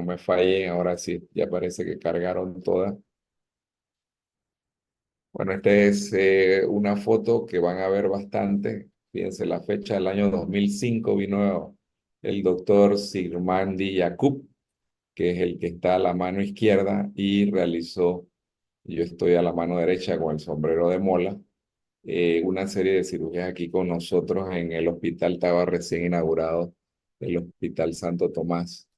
me fallen, ahora sí, ya parece que cargaron todas. Bueno, esta es una foto que van a ver bastante. Fíjense, la fecha del año 2005 vino el doctor Sirmandi Yakub, que es el que está a la mano izquierda y realizó, yo estoy a la mano derecha con el sombrero de mola, una serie de cirugías aquí con nosotros en el hospital, estaba recién inaugurado el Hospital Santo Tomás.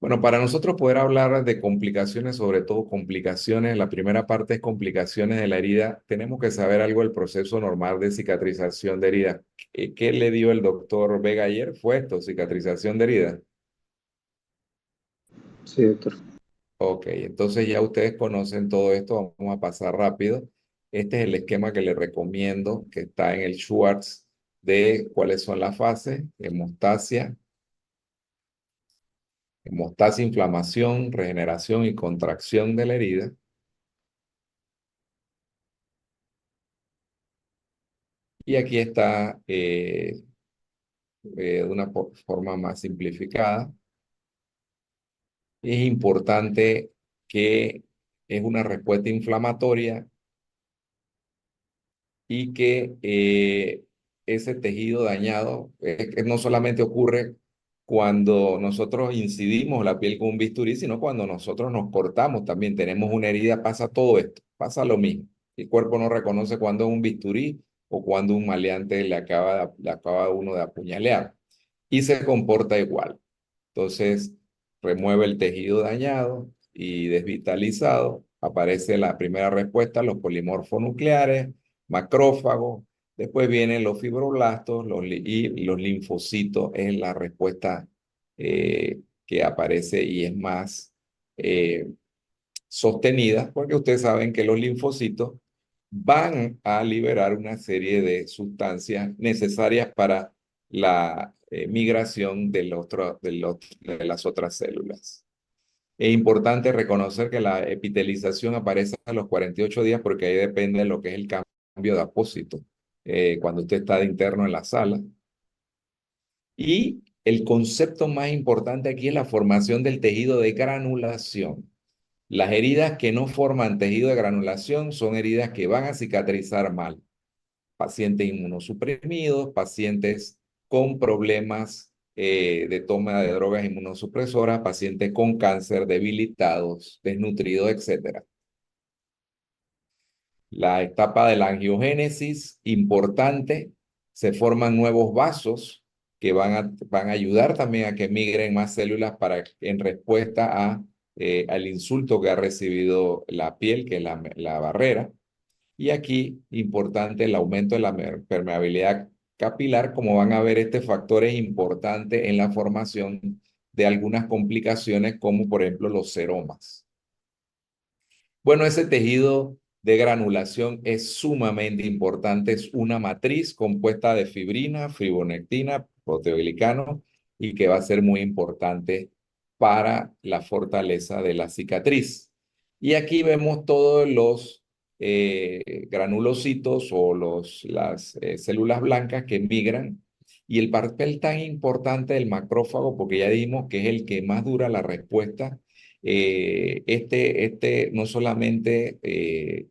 Bueno, para nosotros poder hablar de complicaciones, sobre todo complicaciones, la primera parte es complicaciones de la herida, tenemos que saber algo del proceso normal de cicatrización de herida. ¿Qué le dio el doctor Vega ayer? Fue esto, cicatrización de herida. Sí, doctor. Ok, entonces ya ustedes conocen todo esto, vamos a pasar rápido. Este es el esquema que les recomiendo, que está en el Schwartz, de cuáles son las fases: hemostasia, inflamación, regeneración y contracción de la herida. Y aquí está de una forma más simplificada. Es importante que es una respuesta inflamatoria y que ese tejido dañado que no solamente ocurre cuando nosotros incidimos la piel con un bisturí, sino cuando nosotros nos cortamos también, tenemos una herida, pasa todo esto, pasa lo mismo. El cuerpo no reconoce cuando es un bisturí o cuando un maleante le acaba uno de apuñalear y se comporta igual. Entonces, remueve el tejido dañado y desvitalizado. Aparece la primera respuesta, los polimorfos nucleares, macrófagos. Después vienen los fibroblastos y los linfocitos. Es la respuesta que aparece y es más sostenida, porque ustedes saben que los linfocitos van a liberar una serie de sustancias necesarias para la migración de las otras células. Es importante reconocer que la epitelización aparece a los 48 días porque ahí depende de lo que es el cambio de apósito, cuando usted está de interno en la sala. Y el concepto más importante aquí es la formación del tejido de granulación. Las heridas que no forman tejido de granulación son heridas que van a cicatrizar mal. Pacientes inmunosuprimidos, pacientes con problemas de toma de drogas inmunosupresoras, pacientes con cáncer, debilitados, desnutridos, etc. La etapa de la angiogénesis, importante, se forman nuevos vasos que van a ayudar también a que migren más células en respuesta al insulto que ha recibido la piel, que es la barrera. Y aquí, importante, el aumento de la permeabilidad capilar. Como van a ver, este factor es importante en la formación de algunas complicaciones, como por ejemplo los seromas. Bueno, ese tejido de granulación es sumamente importante. Es una matriz compuesta de fibrina, fibronectina, proteoglicano y que va a ser muy importante para la fortaleza de la cicatriz. Y aquí vemos todos los granulocitos o las células blancas que migran y el papel tan importante del macrófago, porque ya dijimos que es el que más dura la respuesta. Este no solamente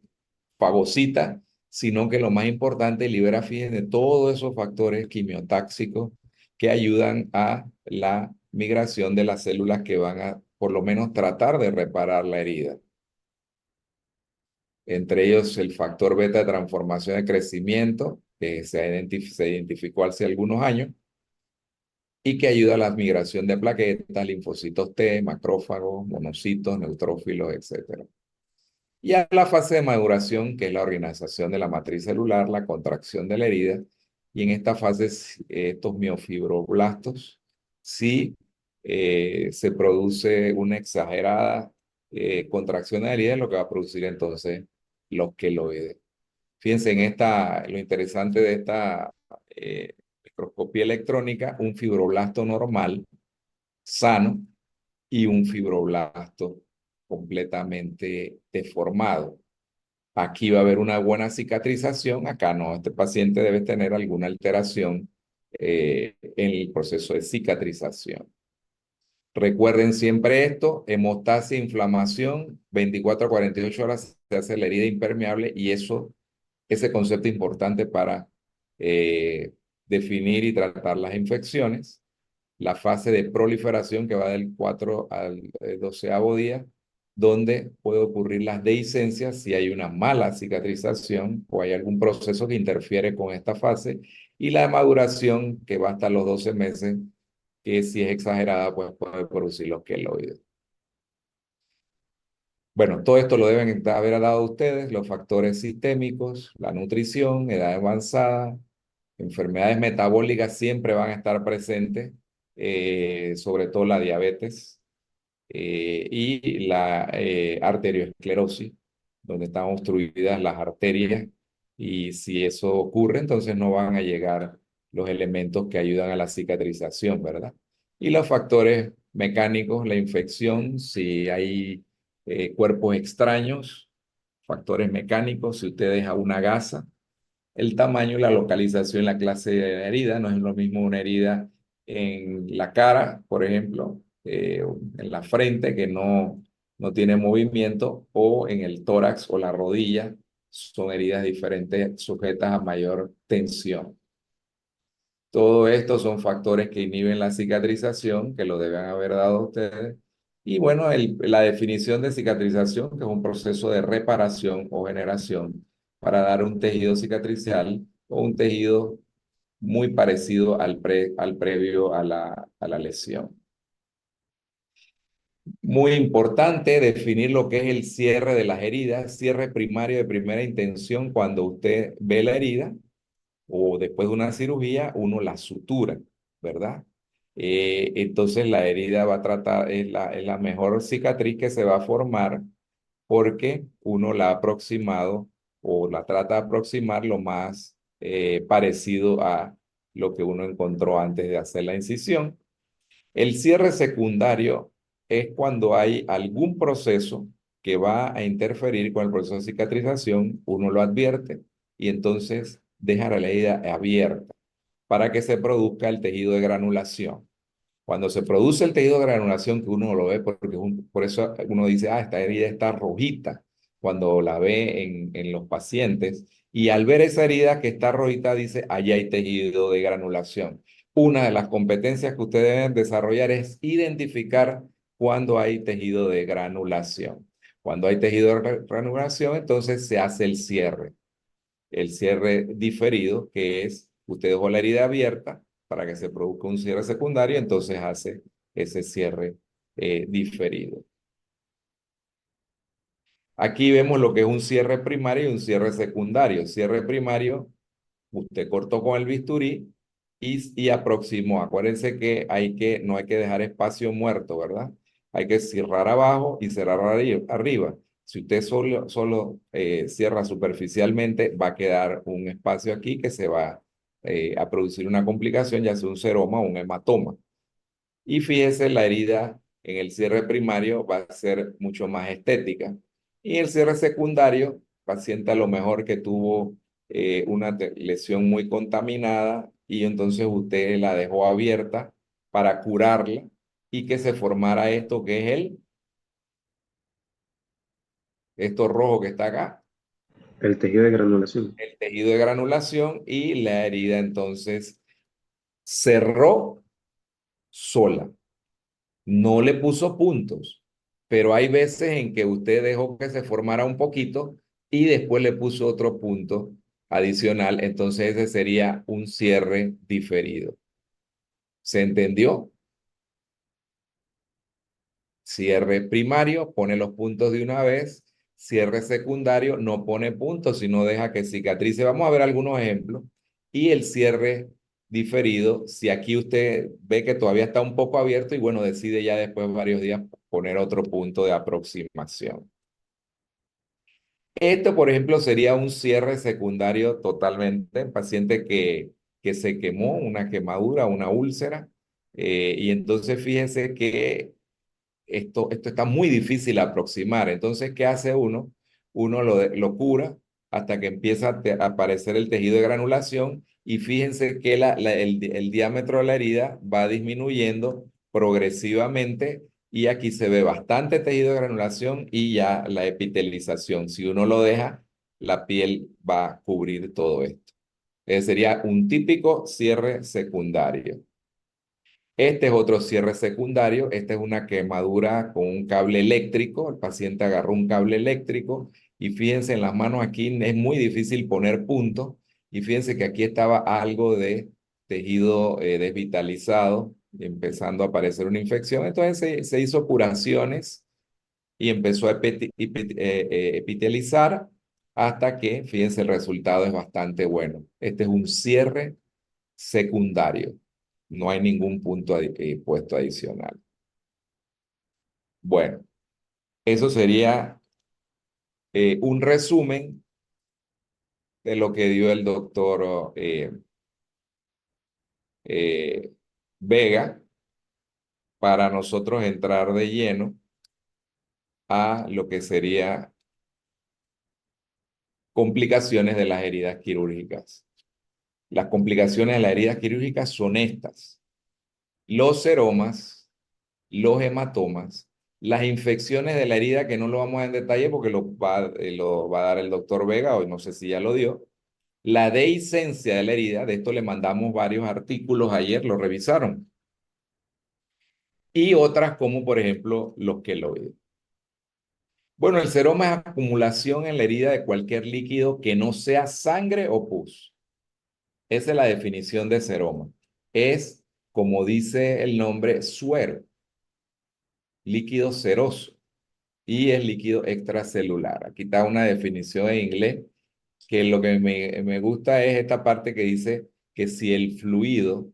fagocita, sino que lo más importante, libera, fíjense, todos esos factores quimiotáxicos que ayudan a la migración de las células que van a, por lo menos, tratar de reparar la herida. Entre ellos, el factor beta de transformación de crecimiento, que se identificó hace algunos años, y que ayuda a la migración de plaquetas, linfocitos T, macrófagos, monocitos, neutrófilos, etc. Y a la fase de maduración, que es la organización de la matriz celular, la contracción de la herida. Y en esta fase, estos miofibroblastos, si se produce una exagerada contracción de la herida, es lo que va a producir entonces los queloides. Fíjense en lo interesante de esta microscopía electrónica, un fibroblasto normal, sano, y un fibroblasto completamente deformado. Aquí va a haber una buena cicatrización, acá no, este paciente debe tener alguna alteración en el proceso de cicatrización. Recuerden siempre esto, hemostasia, inflamación, 24 a 48 horas se hace la herida impermeable y ese concepto importante para definir y tratar las infecciones. La fase de proliferación que va del 4 al 12º día, donde puede ocurrir las dehiscencias si hay una mala cicatrización o hay algún proceso que interfiere con esta fase, y la maduración que va hasta los 12 meses, que si es exagerada, pues puede producir los queloides. Bueno, todo esto lo deben haber dado ustedes, los factores sistémicos, la nutrición, edad avanzada, enfermedades metabólicas siempre van a estar presentes, sobre todo la diabetes y la arteriosclerosis, donde están obstruidas las arterias, y si eso ocurre, entonces no van a llegar los elementos que ayudan a la cicatrización, ¿verdad? Y los factores mecánicos, la infección, si hay cuerpos extraños, factores mecánicos, si usted deja una gasa, el tamaño y la localización, la clase de herida. No es lo mismo una herida en la cara, por ejemplo, en la frente que no tiene movimiento, o en el tórax o la rodilla. Son heridas diferentes sujetas a mayor tensión. Todo esto son factores que inhiben la cicatrización, que lo deben haber dado a ustedes. Y bueno, la definición de cicatrización, que es un proceso de reparación o generación para dar un tejido cicatricial o un tejido muy parecido al previo a la lesión. Muy importante definir lo que es el cierre de las heridas, cierre primario de primera intención. Cuando usted ve la herida o después de una cirugía, uno la sutura, ¿verdad? Entonces la herida va a tratar, es la mejor cicatriz que se va a formar, porque uno la ha aproximado o la trata de aproximar lo más parecido a lo que uno encontró antes de hacer la incisión. El cierre secundario es cuando hay algún proceso que va a interferir con el proceso de cicatrización, uno lo advierte y entonces deja la herida abierta para que se produzca el tejido de granulación. Cuando se produce el tejido de granulación, que uno lo ve, porque por eso uno dice, esta herida está rojita, cuando la ve en los pacientes, y al ver esa herida que está rojita, dice, allá hay tejido de granulación. Una de las competencias que ustedes deben desarrollar es identificar cuando hay tejido de granulación. Cuando hay tejido de granulación, entonces se hace el cierre diferido, que es, usted dejó la herida abierta para que se produzca un cierre secundario, entonces hace ese cierre diferido. Aquí vemos lo que es un cierre primario y un cierre secundario. Cierre primario, usted cortó con el bisturí y aproximó. Acuérdense que no hay que dejar espacio muerto, ¿verdad? Hay que cerrar abajo y cerrar arriba. Si usted solo cierra superficialmente, va a quedar un espacio aquí que se va a producir una complicación, ya sea un seroma o un hematoma. Y fíjese, la herida en el cierre primario va a ser mucho más estética. Y el cierre secundario, paciente a lo mejor que tuvo una lesión muy contaminada y entonces usted la dejó abierta para curarla y que se formara esto que es esto rojo que está acá, El tejido de granulación. el tejido de granulación, y la herida entonces cerró sola. No le puso puntos, pero hay veces en que usted dejó que se formara un poquito y después le puso otro punto adicional, entonces ese sería un cierre diferido. ¿Se entendió? Cierre primario, pone los puntos de una vez. Cierre secundario, no pone puntos, sino deja que cicatrice. Vamos a ver algunos ejemplos. Y el cierre diferido, si aquí usted ve que todavía está un poco abierto y bueno, decide ya después de varios días poner otro punto de aproximación. Esto, por ejemplo, sería un cierre secundario totalmente, paciente que se quemó, una quemadura, una úlcera, y entonces fíjese que esto está muy difícil de aproximar. Entonces, ¿qué hace uno? Uno lo cura hasta que empieza a aparecer el tejido de granulación y fíjense que el diámetro de la herida va disminuyendo progresivamente y aquí se ve bastante tejido de granulación y ya la epitelización. Si uno lo deja, la piel va a cubrir todo esto. Sería un típico cierre secundario. Este es otro cierre secundario. Esta es una quemadura con un cable eléctrico. El paciente agarró un cable eléctrico y fíjense en las manos aquí es muy difícil poner punto. Y fíjense que aquí estaba algo de tejido desvitalizado, empezando a aparecer una infección. Entonces se hizo curaciones y empezó a epitelizar hasta que, fíjense, el resultado es bastante bueno. Este es un cierre secundario. No hay ningún punto puesto adicional. Bueno, eso sería un resumen de lo que dio el doctor eh, Vega para nosotros entrar de lleno a lo que sería complicaciones de las heridas quirúrgicas. Las complicaciones de las heridas quirúrgicas son estas: los seromas, los hematomas, las infecciones de la herida, que no lo vamos a ver en detalle porque lo va a dar el doctor Vega, hoy no sé si ya lo dio. La dehiscencia de la herida, de esto le mandamos varios artículos ayer, lo revisaron. Y otras como por ejemplo los queloides. Bueno, el seroma es acumulación en la herida de cualquier líquido que no sea sangre o pus. Esa es la definición de seroma. Es, como dice el nombre, suero, líquido seroso, y es líquido extracelular. Aquí está una definición en inglés que lo que me gusta es esta parte que dice que si el fluido,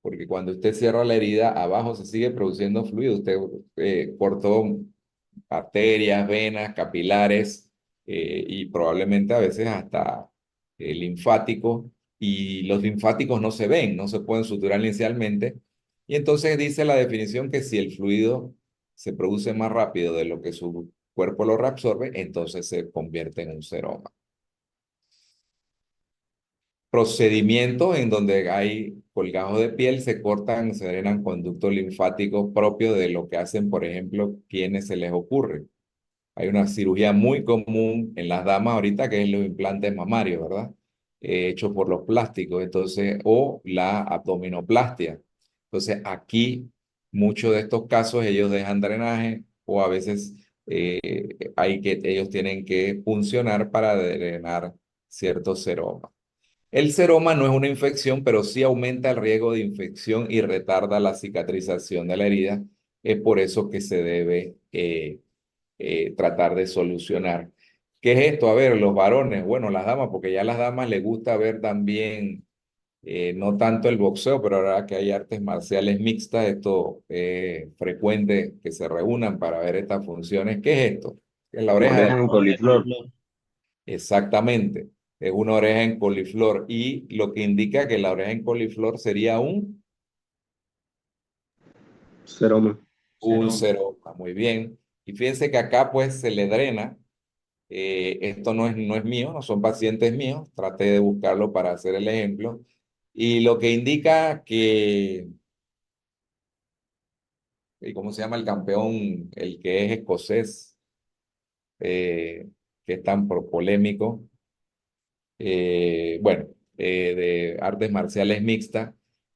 porque cuando usted cierra la herida, abajo se sigue produciendo fluido, usted cortó arterias, venas, capilares y probablemente a veces hasta linfáticos, y los linfáticos no se ven, no se pueden suturar inicialmente, y entonces dice la definición que si el fluido se produce más rápido de lo que su cuerpo lo reabsorbe, entonces se convierte en un seroma. Procedimientos en donde hay colgados de piel, se cortan, se drenan conductos linfáticos propios de lo que hacen, por ejemplo, quienes se les ocurre. Hay una cirugía muy común en las damas ahorita que es los implantes mamarios, ¿verdad? Hechos por los plásticos, entonces, o la abdominoplastia. Entonces, aquí, muchos de estos casos, ellos dejan drenaje o a veces ellos tienen que puncionar para drenar ciertos seromas. El seroma no es una infección, pero sí aumenta el riesgo de infección y retarda la cicatrización de la herida. Es por eso que se debe tratar de solucionar. ¿Qué es esto? A ver, los varones, bueno, las damas, porque ya a las damas les gusta ver también, no tanto el boxeo, pero ahora que hay artes marciales mixtas, esto es frecuente que se reúnan para ver estas funciones. ¿Qué es esto? Es la oreja Orejas de... en coliflor, Exactamente, es una oreja en coliflor y lo que indica que la oreja en coliflor sería seroma. un seroma. Muy bien. Y fíjense que acá pues se le drena. Esto no es mío, no son pacientes míos, traté de buscarlo para hacer el ejemplo. Y lo que indica que, ¿cómo se llama el campeón? El que es escocés, que es tan polémico, bueno, de artes marciales mixtas.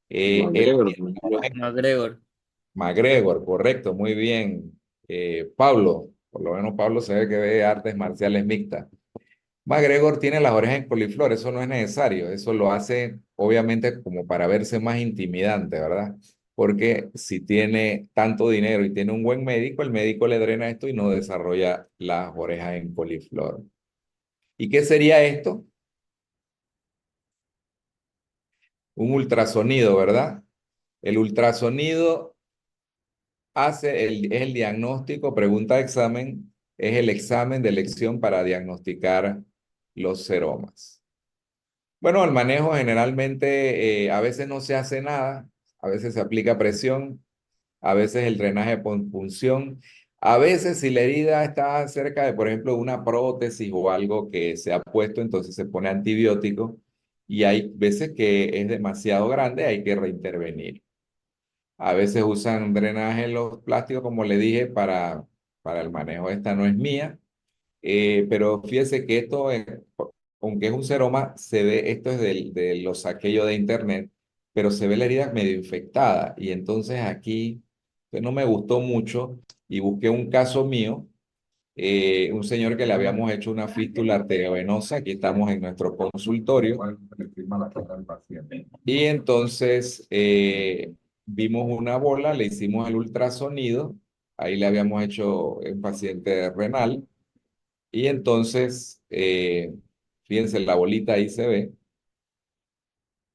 Él McGregor, tiene pues. McGregor. McGregor, correcto, muy bien. Pablo, por lo menos Pablo se ve que ve artes marciales mixtas. McGregor tiene las orejas en coliflor, eso no es necesario, eso lo hace obviamente como para verse más intimidante, ¿verdad? Porque si tiene tanto dinero y tiene un buen médico, el médico le drena esto y no desarrolla las orejas en coliflor. ¿Y qué sería esto? Un ultrasonido, ¿verdad? El ultrasonido es el diagnóstico, pregunta de examen, es el examen de elección para diagnosticar los seromas. Bueno, el manejo generalmente a veces no se hace nada, a veces se aplica presión, a veces el drenaje por punción, a veces si la herida está cerca de, por ejemplo, una prótesis o algo que se ha puesto, entonces se pone antibiótico y hay veces que es demasiado grande, hay que reintervenir. A veces usan drenaje en los plásticos, como le dije, para el manejo. Esta no es mía, pero fíjese que esto, aunque es un seroma, se ve, esto es de los saqueos de internet, pero se ve la herida medio infectada. Y entonces aquí pues, no me gustó mucho y busqué un caso mío, un señor que le habíamos hecho una fístula arteriovenosa. Aquí estamos en nuestro consultorio. Y entonces vimos una bola, le hicimos el ultrasonido, ahí le habíamos hecho un paciente renal, y entonces, fíjense, la bolita ahí se ve,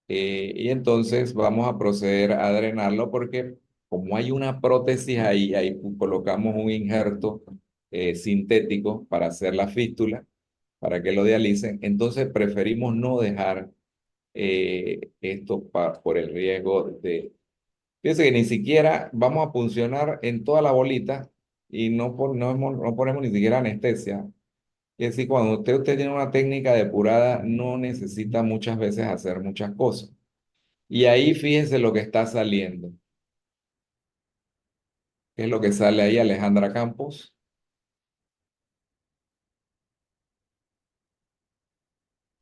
y entonces vamos a proceder a drenarlo porque como hay una prótesis ahí, ahí colocamos un injerto sintético para hacer la fístula, para que lo dialicen, entonces preferimos no dejar esto por el riesgo de... Fíjense que ni siquiera vamos a funcionar en toda la bolita y no ponemos ni siquiera anestesia. Es decir, cuando usted tiene una técnica depurada, no necesita muchas veces hacer muchas cosas. Y ahí fíjense lo que está saliendo. ¿Qué es lo que sale ahí, Alejandra Campos?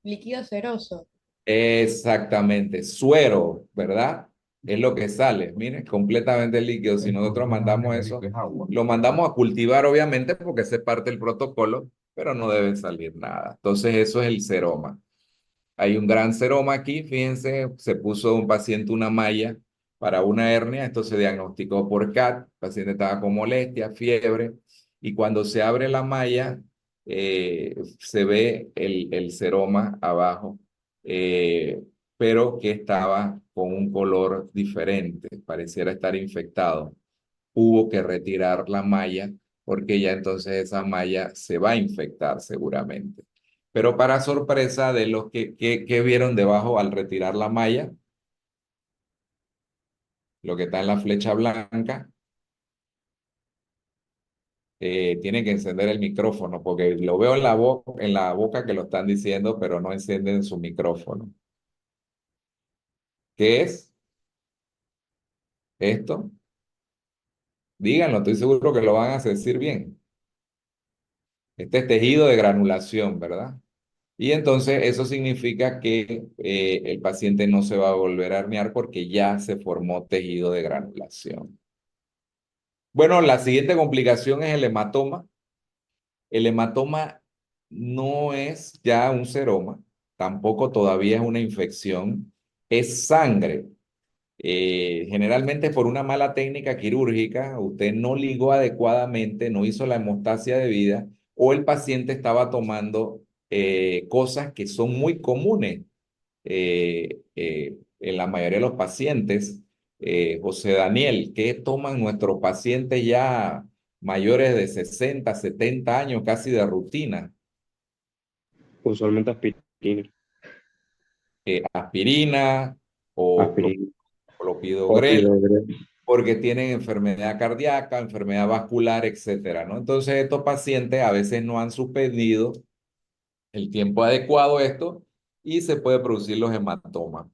Líquido seroso. Exactamente, suero, ¿verdad? Es lo que sale, miren, completamente líquido. Si nosotros mandamos eso, lo mandamos a cultivar, obviamente, porque ese es parte del protocolo, pero no debe salir nada. Entonces, eso es el seroma. Hay un gran seroma aquí, fíjense, se puso un paciente una malla para una hernia, esto se diagnosticó por CAT, el paciente estaba con molestia, fiebre, y cuando se abre la malla, se ve el seroma abajo, eh, pero que estaba con un color diferente, pareciera estar infectado. Hubo que retirar la malla porque ya entonces esa malla se va a infectar seguramente. Pero para sorpresa de los que vieron debajo al retirar la malla, lo que está en la flecha blanca, tienen que encender el micrófono porque lo veo en la boca que lo están diciendo, pero no encienden su micrófono. ¿Qué es esto? Díganlo, estoy seguro que lo van a decir bien. Este es tejido de granulación, ¿verdad? Y entonces eso significa que el paciente no se va a volver a herniar porque ya se formó tejido de granulación. Bueno, la siguiente complicación es el hematoma. El hematoma no es ya un seroma, tampoco todavía es una infección, es sangre. Generalmente por una mala técnica quirúrgica, usted no ligó adecuadamente, no hizo la hemostasia debida, o el paciente estaba tomando cosas que son muy comunes en la mayoría de los pacientes. José Daniel, ¿qué toman nuestros pacientes ya mayores de 60, 70 años, casi de rutina? Usualmente aspirina, Aspirina o aspirina, clopidogrel, clopidogrel. porque tienen enfermedad cardíaca, enfermedad vascular, etcétera, ¿no? Entonces, estos pacientes a veces no han suspendido el tiempo adecuado esto y se puede producir los hematomas.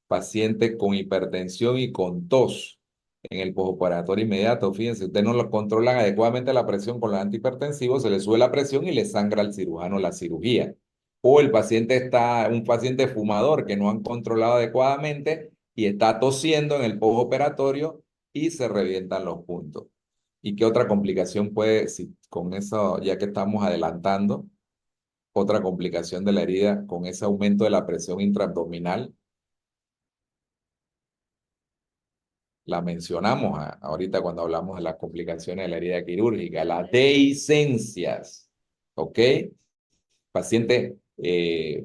Paciente con hipertensión y con tos en el postoperatorio inmediato, fíjense, ustedes no lo controlan adecuadamente la presión con los antihipertensivos, se le sube la presión y le sangra al cirujano la cirugía. O el paciente está, un paciente fumador que no han controlado adecuadamente y está tosiendo en el postoperatorio y se revientan los puntos. ¿Y qué otra complicación puede, si con eso, ya que estamos adelantando, otra complicación de la herida con ese aumento de la presión intraabdominal? La mencionamos ahorita cuando hablamos de las complicaciones de la herida quirúrgica, las dehiscencias, ¿ok? Paciente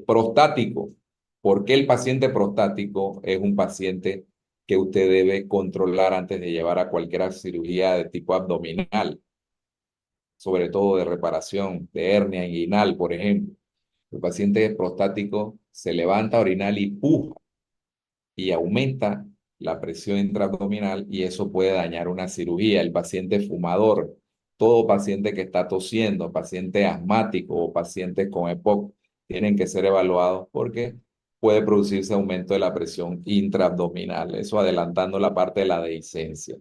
prostático. ¿Por qué el paciente prostático es un paciente que usted debe controlar antes de llevar a cualquier cirugía de tipo abdominal, sobre todo de reparación de hernia inguinal, por ejemplo? El paciente prostático se levanta a orinar y puja y aumenta la presión intraabdominal y eso puede dañar una cirugía. El paciente fumador, todo paciente que está tosiendo, paciente asmático o pacientes con EPOC tienen que ser evaluados porque puede producirse aumento de la presión intraabdominal, eso adelantando la parte de la dehiscencia.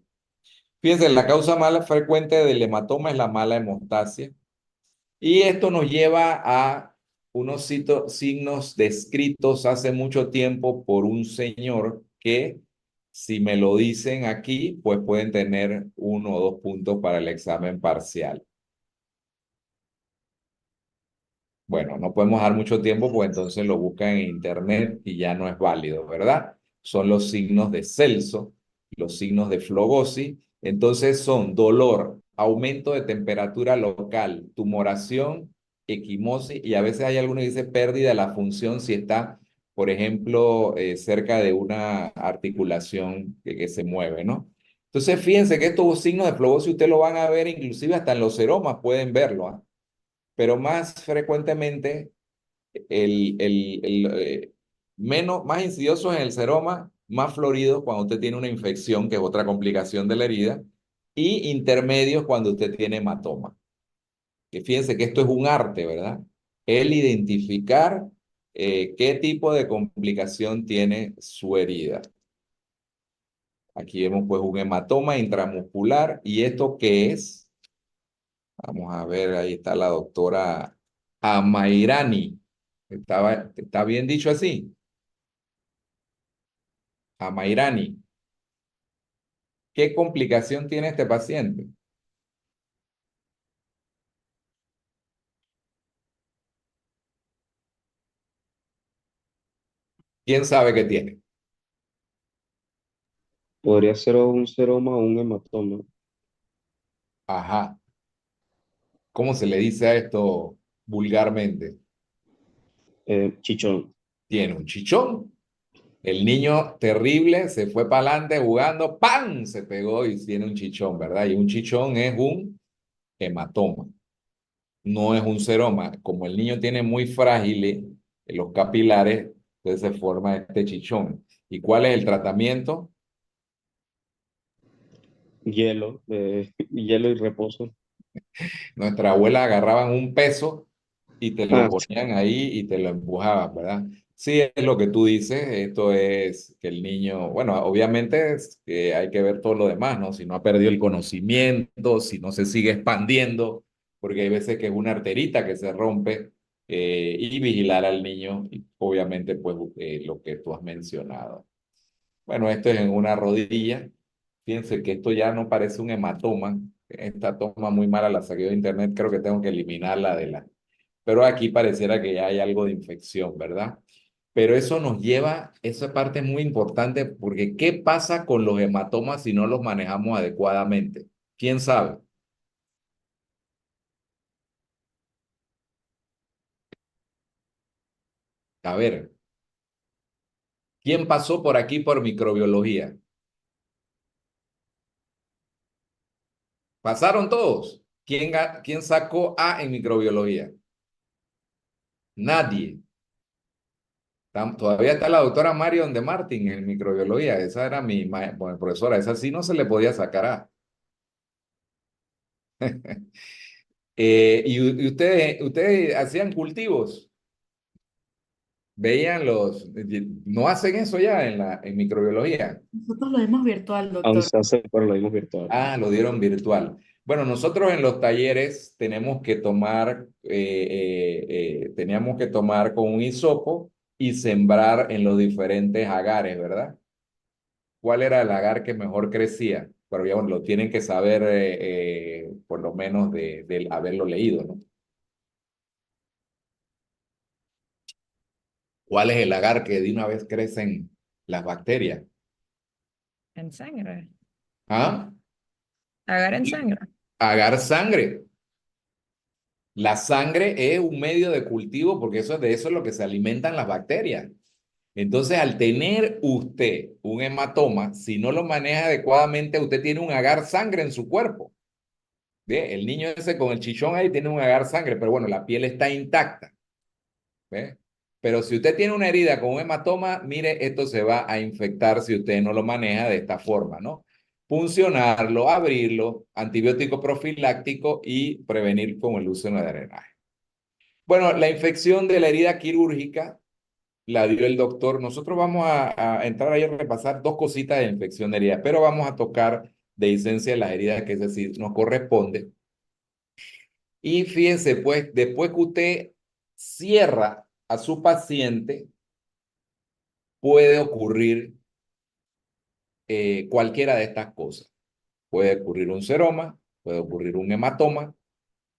Fíjense, la causa más frecuente del hematoma es la mala hemostasia y esto nos lleva a unos signos descritos hace mucho tiempo por un señor que, si me lo dicen aquí, pues pueden tener 1 o 2 puntos para el examen parcial. Bueno, no podemos dar mucho tiempo, pues entonces lo buscan en internet y ya no es válido, ¿verdad? Son los signos de Celso, los signos de Flogosi. Entonces son dolor, aumento de temperatura local, tumoración, equimosis y a veces hay algunos que dicen pérdida de la función si está, por ejemplo, cerca de una articulación que se mueve, ¿no? Entonces fíjense que estos signos de Flogosi ustedes lo van a ver inclusive hasta en los seromas pueden verlo, ¿ah? Pero más frecuentemente más insidiosos en el seroma, más floridos cuando usted tiene una infección, que es otra complicación de la herida, y intermedios cuando usted tiene hematoma. Que fíjense que esto es un arte, ¿verdad? El identificar qué tipo de complicación tiene su herida. Aquí vemos pues un hematoma intramuscular. ¿Y esto qué es? Vamos a ver, ahí está la doctora Amairani. ¿Está bien dicho así? Amairani. ¿Qué complicación tiene este paciente? ¿Quién sabe qué tiene? Podría ser un seroma o un hematoma. Ajá. ¿Cómo se le dice a esto vulgarmente? Chichón. Tiene un chichón. El niño terrible se fue para adelante jugando, ¡pam! Se pegó y tiene un chichón, ¿verdad? Y un chichón es un hematoma, no es un seroma. Como el niño tiene muy frágiles los capilares, entonces se forma este chichón. ¿Y cuál es el tratamiento? Hielo, hielo y reposo. Nuestra abuela agarraban un peso y te lo Ah, ponían ahí y te lo empujaban, ¿verdad? Sí, es lo que tú dices, esto es que el niño, bueno, obviamente es que hay que ver todo lo demás, ¿no? Si no ha perdido el conocimiento, si no se sigue expandiendo, porque hay veces que es una arterita que se rompe y vigilar al niño, y obviamente, pues lo que tú has mencionado. Bueno, esto es en una rodilla. Fíjense que esto ya no parece un hematoma. Esta toma muy mala la saqué de internet, creo que tengo que eliminarla de la... Pero aquí pareciera que ya hay algo de infección, ¿verdad? Pero eso nos lleva, esa parte es muy importante porque ¿qué pasa con los hematomas si no los manejamos adecuadamente? ¿Quién sabe? A ver, ¿quién pasó por aquí por microbiología? ¿Pasaron todos? ¿Quién sacó A en microbiología? Nadie. Todavía está la doctora Marion de Martin en microbiología. Esa era bueno, profesora. Esa sí no se le podía sacar a. Y ustedes hacían cultivos. Veían los. No hacen eso ya en microbiología. Nosotros lo vemos virtual, aún doctor. se hace, pero lo vimos virtual. Ah, lo dieron virtual. Bueno, nosotros en los talleres tenemos que tomar, teníamos que tomar con un hisopo y sembrar en los diferentes agares, ¿verdad? ¿Cuál era el agar que mejor crecía? Pero ya bueno, lo tienen que saber por lo menos de haberlo leído, ¿no? ¿Cuál es el agar que de una vez crecen las bacterias? En sangre. ¿Ah? Agar en sangre. Agar sangre. La sangre es un medio de cultivo porque de eso es lo que se alimentan las bacterias. Entonces, al tener usted un hematoma, si no lo maneja adecuadamente, usted tiene un agar sangre en su cuerpo. ¿Ve? El niño ese con el chichón ahí tiene un agar sangre, pero bueno, la piel está intacta. ¿Ve? Pero si usted tiene una herida con un hematoma, mire, esto se va a infectar si usted no lo maneja de esta forma, ¿no? Puncionarlo, abrirlo, antibiótico profiláctico y prevenir con el uso de drenaje. Bueno, la infección de la herida quirúrgica la dio el doctor. Nosotros vamos a entrar ahí a repasar dos cositas de infección de heridas, pero vamos a tocar dehiscencia de las heridas, que es decir, nos corresponde. Y fíjense, pues, después que usted cierra a su paciente, puede ocurrir cualquiera de estas cosas. Puede ocurrir un seroma, puede ocurrir un hematoma,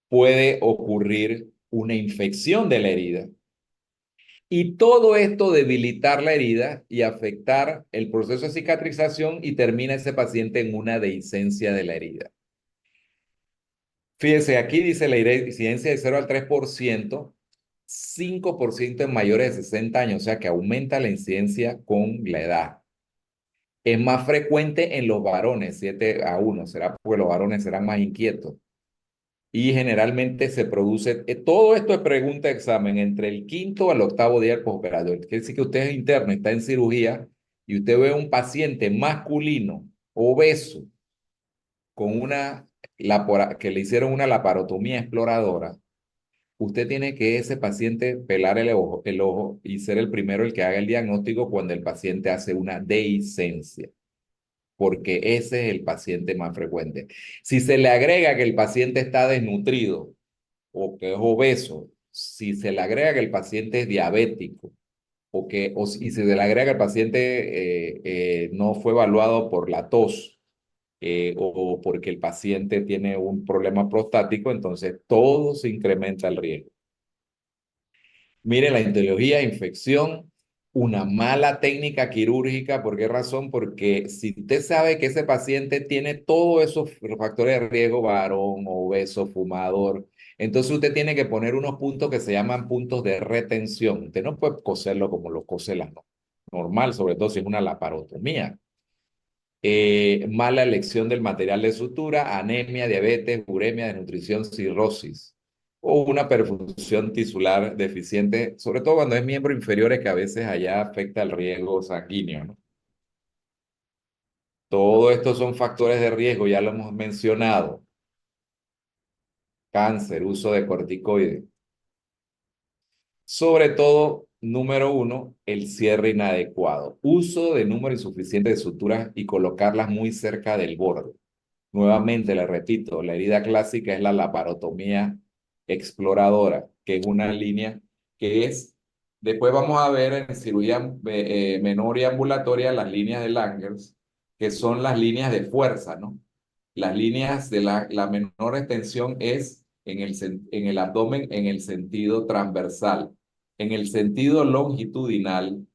puede ocurrir una infección de la herida. Y todo esto debilitar la herida y afectar el proceso de cicatrización y termina ese paciente en una dehiscencia de la herida. Fíjense, aquí dice la incidencia de 0 al 3%, 5% en mayores de 60 años, o sea que aumenta la incidencia con la edad. Es más frecuente en los varones, 7 a 1, será porque los varones serán más inquietos. Y generalmente se produce, todo esto es pregunta de examen, entre el quinto al octavo día del postoperatorio. Quiere decir que usted es interno, está en cirugía, y usted ve un paciente masculino, obeso, con que le hicieron una laparotomía exploradora. Usted tiene que ese paciente pelar el ojo y ser el primero el que haga el diagnóstico cuando el paciente hace una dehiscencia, porque ese es el paciente más frecuente. Si se le agrega que el paciente está desnutrido o que es obeso, si se le agrega que el paciente es diabético si se le agrega que el paciente no fue evaluado por la tos o porque el paciente tiene un problema prostático, entonces todo se incrementa el riesgo. Mire, la etiología, infección, una mala técnica quirúrgica. ¿Por qué razón? Porque si usted sabe que ese paciente tiene todos esos factores de riesgo, varón, obeso, fumador, entonces usted tiene que poner unos puntos que se llaman puntos de retención. Usted no puede coserlo como lo cose la normal, sobre todo si es una laparotomía. Mala elección del material de sutura, anemia, diabetes, uremia, desnutrición, cirrosis o una perfusión tisular deficiente, sobre todo cuando es miembro inferiores que a veces allá afecta el riesgo sanguíneo, ¿no? Todo esto son factores de riesgo, ya lo hemos mencionado. Cáncer, uso de corticoides. Sobre todo, número 1, el cierre inadecuado. Uso de número insuficiente de suturas y colocarlas muy cerca del borde. Nuevamente, le repito, la herida clásica es la laparotomía exploradora, que es una línea que después vamos a ver en cirugía menor y ambulatoria las líneas de Langers, que son las líneas de fuerza, ¿no? Las líneas de la menor extensión es en el abdomen en el sentido transversal. En el sentido longitudinal,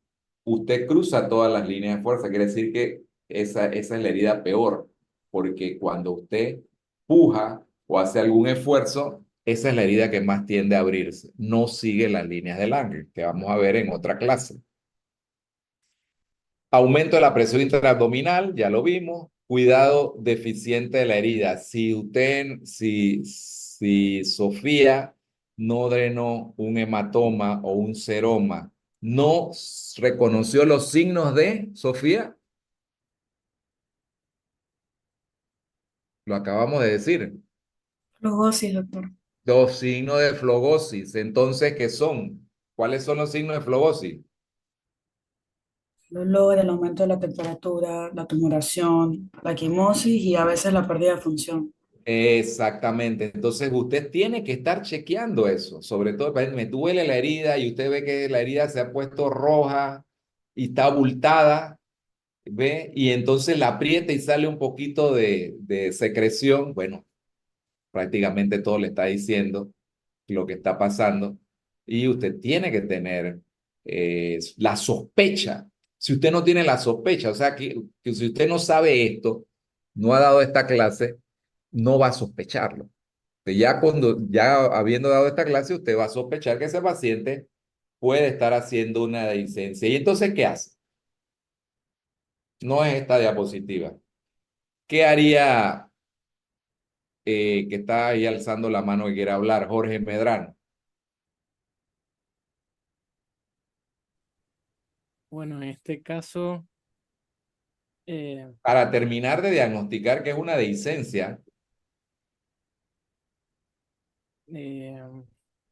usted cruza todas las líneas de fuerza, quiere decir que esa es la herida peor, porque cuando usted puja o hace algún esfuerzo, esa es la herida que más tiende a abrirse. No sigue las líneas del ángel, que vamos a ver en otra clase. Aumento de la presión intraabdominal, ya lo vimos. Cuidado deficiente de la herida. Si Sofía no drenó un hematoma o un seroma, no reconoció los signos de Sofía, lo acabamos de decir. Flugosis, doctor. Los signos de flogosis. Entonces, ¿qué son? ¿Cuáles son los signos de flogosis? Dolor, el aumento de la temperatura, la tumoración, la quimosis y a veces la pérdida de función. Exactamente. Entonces, usted tiene que estar chequeando eso. Sobre todo, me duele la herida y usted ve que la herida se ha puesto roja y está abultada, ¿ve? Y entonces la aprieta y sale un poquito de secreción. Bueno, prácticamente todo le está diciendo lo que está pasando y usted tiene que tener la sospecha. Si usted no tiene la sospecha, o sea, que si usted no sabe esto, no ha dado esta clase, no va a sospecharlo. Ya habiendo dado esta clase, usted va a sospechar que ese paciente puede estar haciendo una dehiscencia. ¿Y entonces qué hace? No es esta diapositiva. ¿Qué haría que está ahí alzando la mano que quiere hablar? Jorge Medrano. Bueno, en este caso, Para terminar de diagnosticar que es una dehiscencia, eh,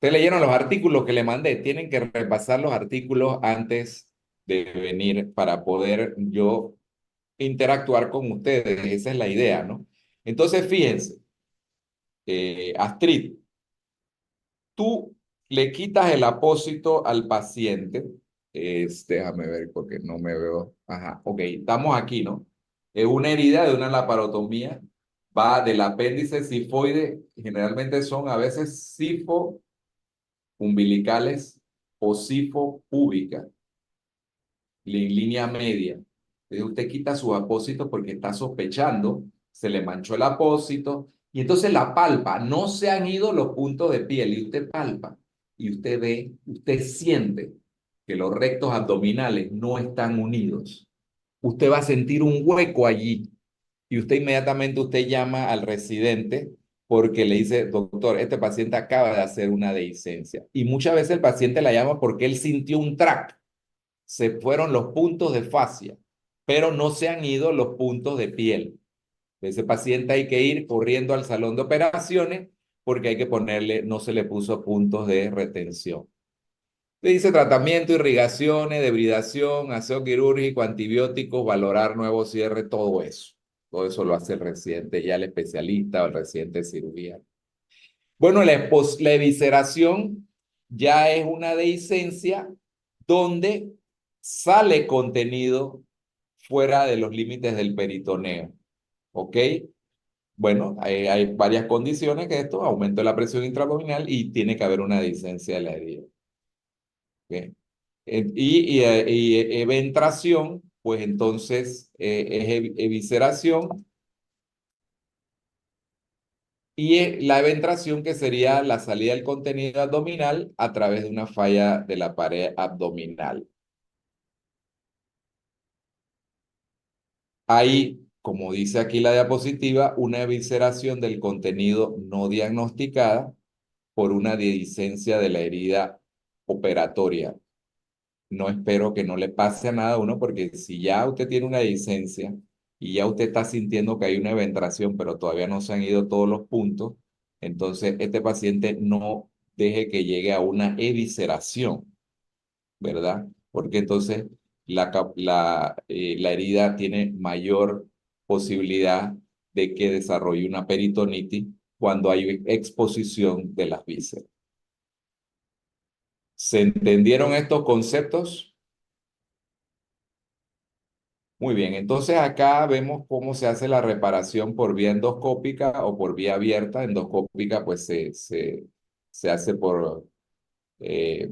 Ustedes leyeron los artículos que le mandé. Tienen que repasar los artículos antes de venir para poder yo interactuar con ustedes. Esa es la idea, ¿no? Entonces, fíjense, Astrid, tú le quitas el apósito al paciente. Déjame ver porque no me veo. Ajá, ok, estamos aquí, ¿no? Es una herida de una laparotomía. Va del apéndice sifoide. Generalmente son a veces sifo umbilicales o sifo púbica, en línea media. Entonces usted quita su apósito porque está sospechando, se le manchó el apósito y entonces la palpa, no se han ido los puntos de piel y usted palpa y usted ve, usted siente que los rectos abdominales no están unidos. Usted va a sentir un hueco allí y usted inmediatamente usted llama al residente porque le dice, doctor, este paciente acaba de hacer una dehiscencia. Y muchas veces el paciente la llama porque él sintió un trac, se fueron los puntos de fascia, pero no se han ido los puntos de piel. Ese paciente hay que ir corriendo al salón de operaciones porque hay que ponerle, no se le puso puntos de retención. Le dice tratamiento, irrigaciones, debridación, aseo quirúrgico, antibióticos, valorar nuevo cierre, todo eso. Todo eso lo hace el residente, ya el especialista o el residente cirujano. Bueno, la evisceración ya es una dehiscencia donde sale contenido fuera de los límites del peritoneo. ¿Ok? Bueno, hay varias condiciones que esto, aumento de la presión intraabdominal y tiene que haber una dehiscencia de la herida. ¿Ok? Y eventración, pues entonces es evisceración. Y la eventración que sería la salida del contenido abdominal a través de una falla de la pared abdominal. Hay, como dice aquí la diapositiva, una evisceración del contenido no diagnosticada por una dehiscencia de la herida operatoria. No espero que no le pase a nada a uno, porque si ya usted tiene una dehiscencia y ya usted está sintiendo que hay una eventración, pero todavía no se han ido todos los puntos, entonces este paciente no deje que llegue a una evisceración, ¿verdad? Porque entonces la herida tiene mayor posibilidad de que desarrolle una peritonitis cuando hay exposición de las vísceras. ¿Se entendieron estos conceptos? Muy bien, entonces acá vemos cómo se hace la reparación por vía endoscópica o por vía abierta. Endoscópica pues se hace eh,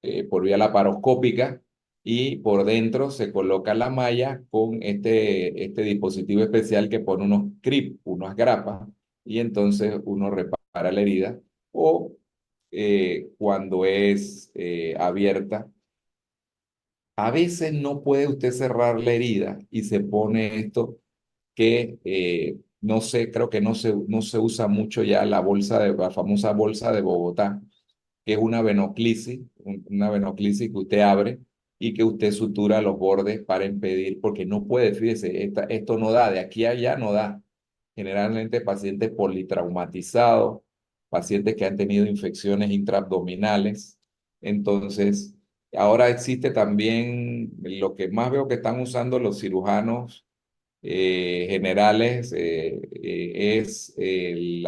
eh, por vía laparoscópica y por dentro se coloca la malla con este dispositivo especial que pone unos clips, unas grapas, y entonces uno repara la herida. O cuando es abierta, a veces no puede usted cerrar la herida y se pone esto que no sé, creo que no se usa mucho ya la famosa bolsa de Bogotá, que es una venoclisis, una venoclisis que usted abre y que usted sutura los bordes para impedir, porque no puede, fíjese, esto no da, de aquí a allá no da. Generalmente pacientes politraumatizados, pacientes que han tenido infecciones intraabdominales. Entonces, ahora existe también lo que más veo que están usando los cirujanos generales, es el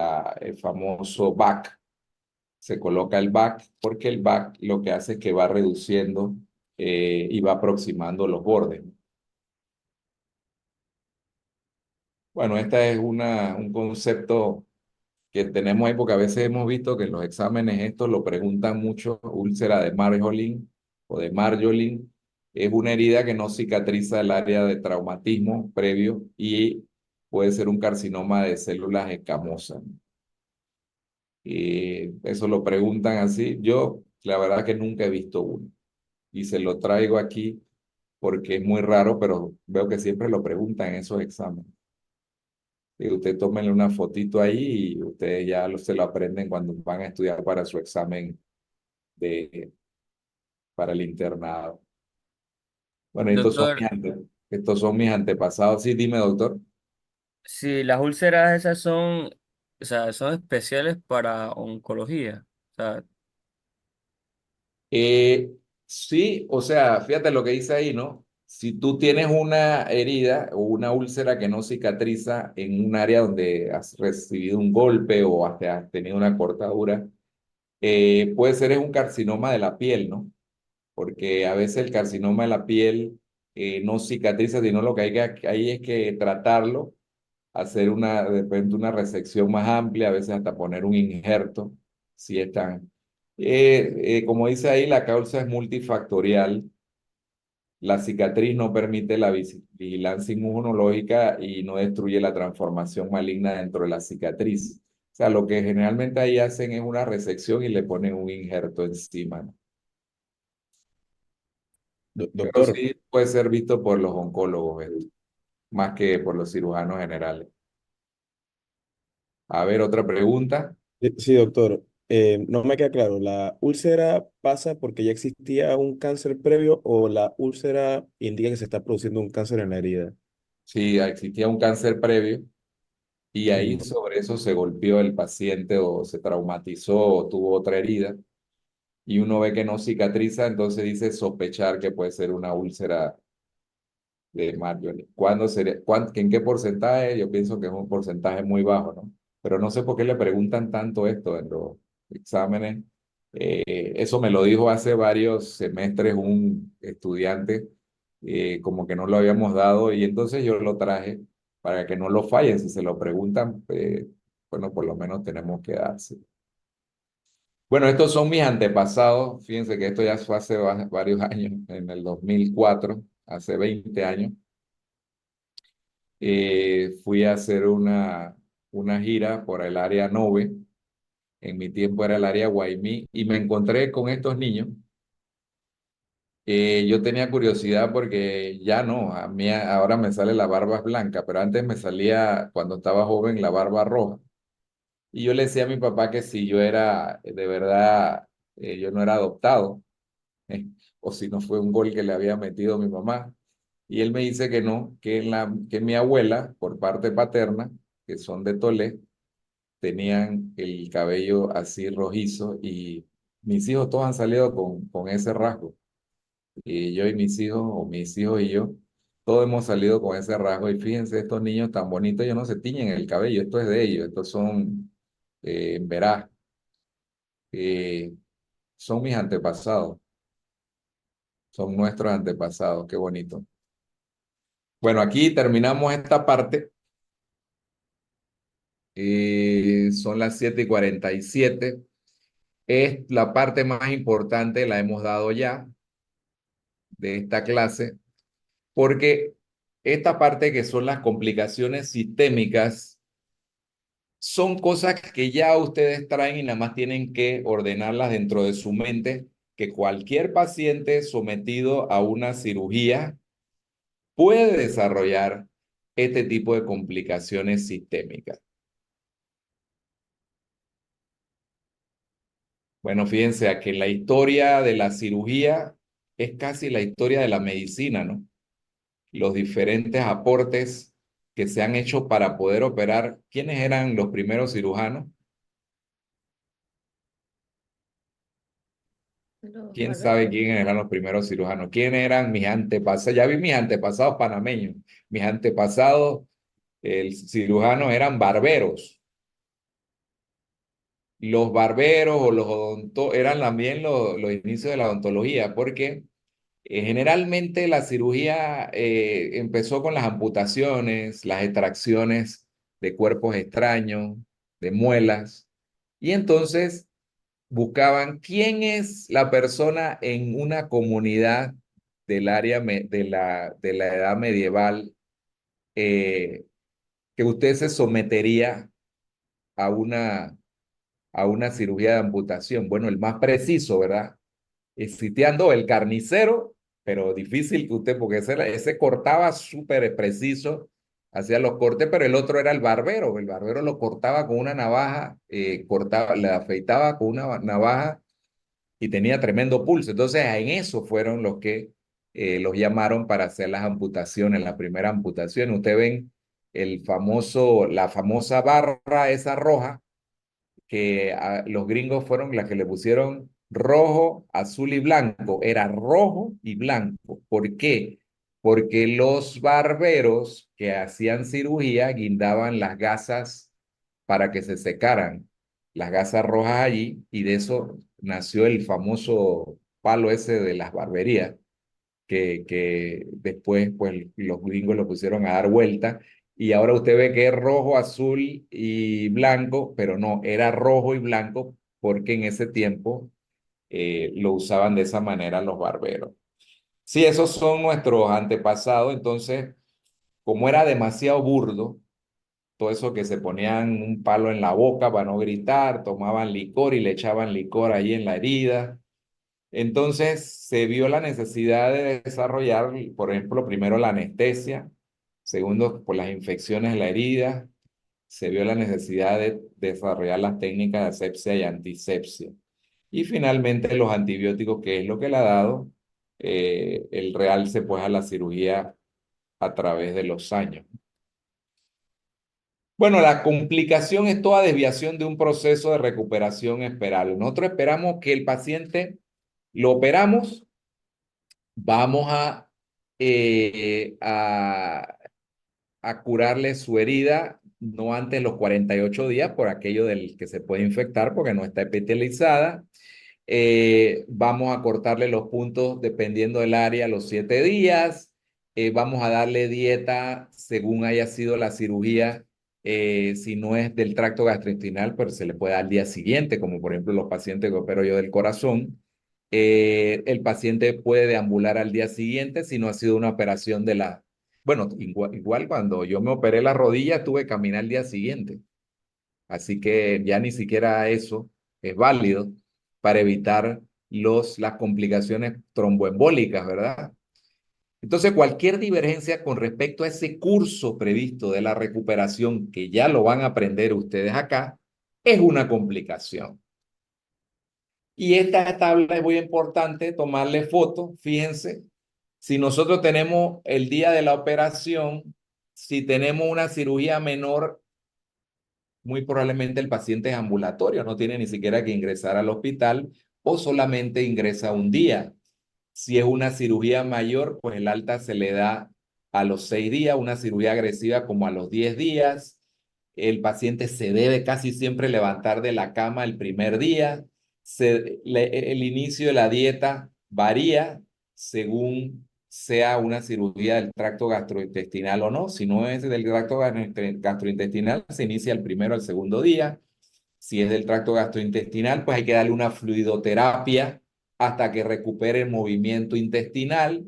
famoso BAC. Se coloca el back porque el back lo que hace es que va reduciendo y va aproximando los bordes. Bueno, este es un concepto que tenemos ahí porque a veces hemos visto que en los exámenes estos lo preguntan mucho, úlcera de Marjolin o de Marjolin. Es una herida que no cicatriza el área de traumatismo previo y puede ser un carcinoma de células escamosas. Y eso lo preguntan así. Yo, la verdad que nunca he visto uno. Y se lo traigo aquí porque es muy raro, pero veo que siempre lo preguntan en esos exámenes. Y usted tómenle una fotito ahí y ustedes ya se lo aprenden cuando van a estudiar para su examen para el internado. Bueno, Doctor, estos son mis antepasados. Sí, dime, doctor. si las úlceras esas son o sea, son especiales para oncología. O sea, Eh, sí, o sea, fíjate lo que dice ahí, ¿no? Si tú tienes una herida o una úlcera que no cicatriza en un área donde has recibido un golpe o has tenido una cortadura, puede ser es un carcinoma de la piel, ¿no? Porque a veces el carcinoma de la piel no cicatriza, sino lo que hay es que tratarlo, hacer de repente una resección más amplia, a veces hasta poner un injerto, si están. Como dice ahí, la causa es multifactorial. La cicatriz no permite la vigilancia inmunológica y no destruye la transformación maligna dentro de la cicatriz. O sea, lo que generalmente ahí hacen es una resección y le ponen un injerto encima, ¿no? Pero Doctor, sí puede ser visto por los oncólogos, más que por los cirujanos generales. A ver, otra pregunta. sí, doctor, no me queda claro, ¿la úlcera pasa porque ya existía un cáncer previo o la úlcera indica que se está produciendo un cáncer en la herida? Si existía un cáncer previo y ahí Mm, sobre eso se golpeó el paciente o se traumatizó o tuvo otra herida y uno ve que no cicatriza, entonces dice sospechar que puede ser una úlcera de Marjorie. ¿Cuándo sería, en qué porcentaje? Yo pienso que es un porcentaje muy bajo, ¿no? Pero no sé por qué le preguntan tanto esto en los exámenes. Eso me lo dijo hace varios semestres un estudiante, como que no lo habíamos dado, y entonces yo lo traje para que no lo fallen. Si se lo preguntan, bueno, por lo menos tenemos que darse. Bueno, estos son mis antepasados. Fíjense que esto ya fue hace varios años, en el 2004, hace 20 años. Fui a hacer una gira por el área Nove, en mi tiempo era el área Guaymí, y me encontré con estos niños. Yo tenía curiosidad porque ya no, a mí ahora me sale la barba blanca, pero antes me salía, cuando estaba joven, la barba roja. Y yo le decía a mi papá que si yo era, de verdad, yo no era adoptado, o si no fue un gol que le había metido mi mamá. Y él me dice que no, que mi abuela, por parte paterna, que son de Tolé, tenían el cabello así rojizo y mis hijos todos han salido con ese rasgo. Y yo y mis hijos, o mis hijos y yo, todos hemos salido con ese rasgo. Y fíjense, estos niños tan bonitos, ellos no se tiñen el cabello, esto es de ellos, estos son, verás, eh, son mis antepasados, son nuestros antepasados, qué bonito. Bueno, aquí terminamos esta parte. Son las 7:47. Es la parte más importante, la hemos dado ya de esta clase, porque esta parte que son las complicaciones sistémicas son cosas que ya ustedes traen y nada más tienen que ordenarlas dentro de su mente, que cualquier paciente sometido a una cirugía puede desarrollar este tipo de complicaciones sistémicas. Bueno, fíjense a que la historia de la cirugía es casi la historia de la medicina, ¿no? Los diferentes aportes que se han hecho para poder operar. ¿Quiénes eran los primeros cirujanos? Los ¿Quién sabe barberos. quiénes eran los primeros cirujanos? ¿Quiénes eran mis antepasados? Ya vi mis antepasados panameños. Mis antepasados, el cirujanos eran barberos. Los barberos o los odontos eran también los inicios de la odontología, porque generalmente la cirugía empezó con las amputaciones, las extracciones de cuerpos extraños, de muelas, y entonces buscaban quién es la persona en una comunidad del área de la edad medieval, eh, que usted se sometería a una cirugía de amputación. Bueno, el más preciso, ¿verdad? Sitiando el carnicero, pero difícil que usted, porque ese cortaba súper preciso, hacía los cortes, pero el otro era el barbero lo cortaba con una navaja, le afeitaba con una navaja y tenía tremendo pulso. Entonces, en eso fueron los que los llamaron para hacer las amputaciones, la primera amputación. Ustedes ven la famosa barra esa roja, que los gringos fueron las que le pusieron rojo, azul y blanco. Era rojo y blanco. ¿Por qué? Porque los barberos que hacían cirugía guindaban las gasas para que se secaran, las gasas rojas allí, y de eso nació el famoso palo ese de las barberías, que después pues los gringos lo pusieron a dar vuelta, y ahora usted ve que es rojo, azul y blanco, pero no, era rojo y blanco porque en ese tiempo lo usaban de esa manera los barberos. Sí, esos son nuestros antepasados. Entonces, como era demasiado burdo, todo eso que se ponían un palo en la boca para no gritar, tomaban licor y le echaban licor ahí en la herida. Entonces se vio la necesidad de desarrollar, por ejemplo, primero la anestesia, segundo, por las infecciones de la herida, se vio la necesidad de desarrollar las técnicas de asepsia y antisepsia. Y finalmente los antibióticos, que es lo que le ha dado el realce pues a la cirugía a través de los años. Bueno, la complicación es toda desviación de un proceso de recuperación esperable. Nosotros esperamos que el paciente lo operamos, vamos a curarle su herida no antes de los 48 días por aquello del que se puede infectar porque no está epitelializada. Vamos a cortarle los puntos dependiendo del área los 7 días. Vamos a darle dieta según haya sido la cirugía. Si no es del tracto gastrointestinal, pero se le puede dar al día siguiente, como por ejemplo los pacientes que opero yo del corazón. El paciente puede deambular al día siguiente si no ha sido una operación de la... Bueno, igual cuando yo me operé la rodilla, tuve que caminar al día siguiente. Así que ya ni siquiera eso es válido para evitar las complicaciones tromboembólicas, ¿verdad? Entonces, cualquier divergencia con respecto a ese curso previsto de la recuperación, que ya lo van a aprender ustedes acá, es una complicación. Y esta tabla es muy importante tomarle foto. Fíjense, si nosotros tenemos el día de la operación, si tenemos una cirugía menor, muy probablemente el paciente es ambulatorio, no tiene ni siquiera que ingresar al hospital o solamente ingresa un día. Si es una cirugía mayor, pues el alta se le da a los 6 días, una cirugía agresiva como a los 10 días. El paciente se debe casi siempre levantar de la cama el primer día. El inicio de la dieta varía según sea una cirugía del tracto gastrointestinal o no. Si no es del tracto gastrointestinal, se inicia el primero o el segundo día. Si es del tracto gastrointestinal, pues hay que darle una fluidoterapia hasta que recupere el movimiento intestinal.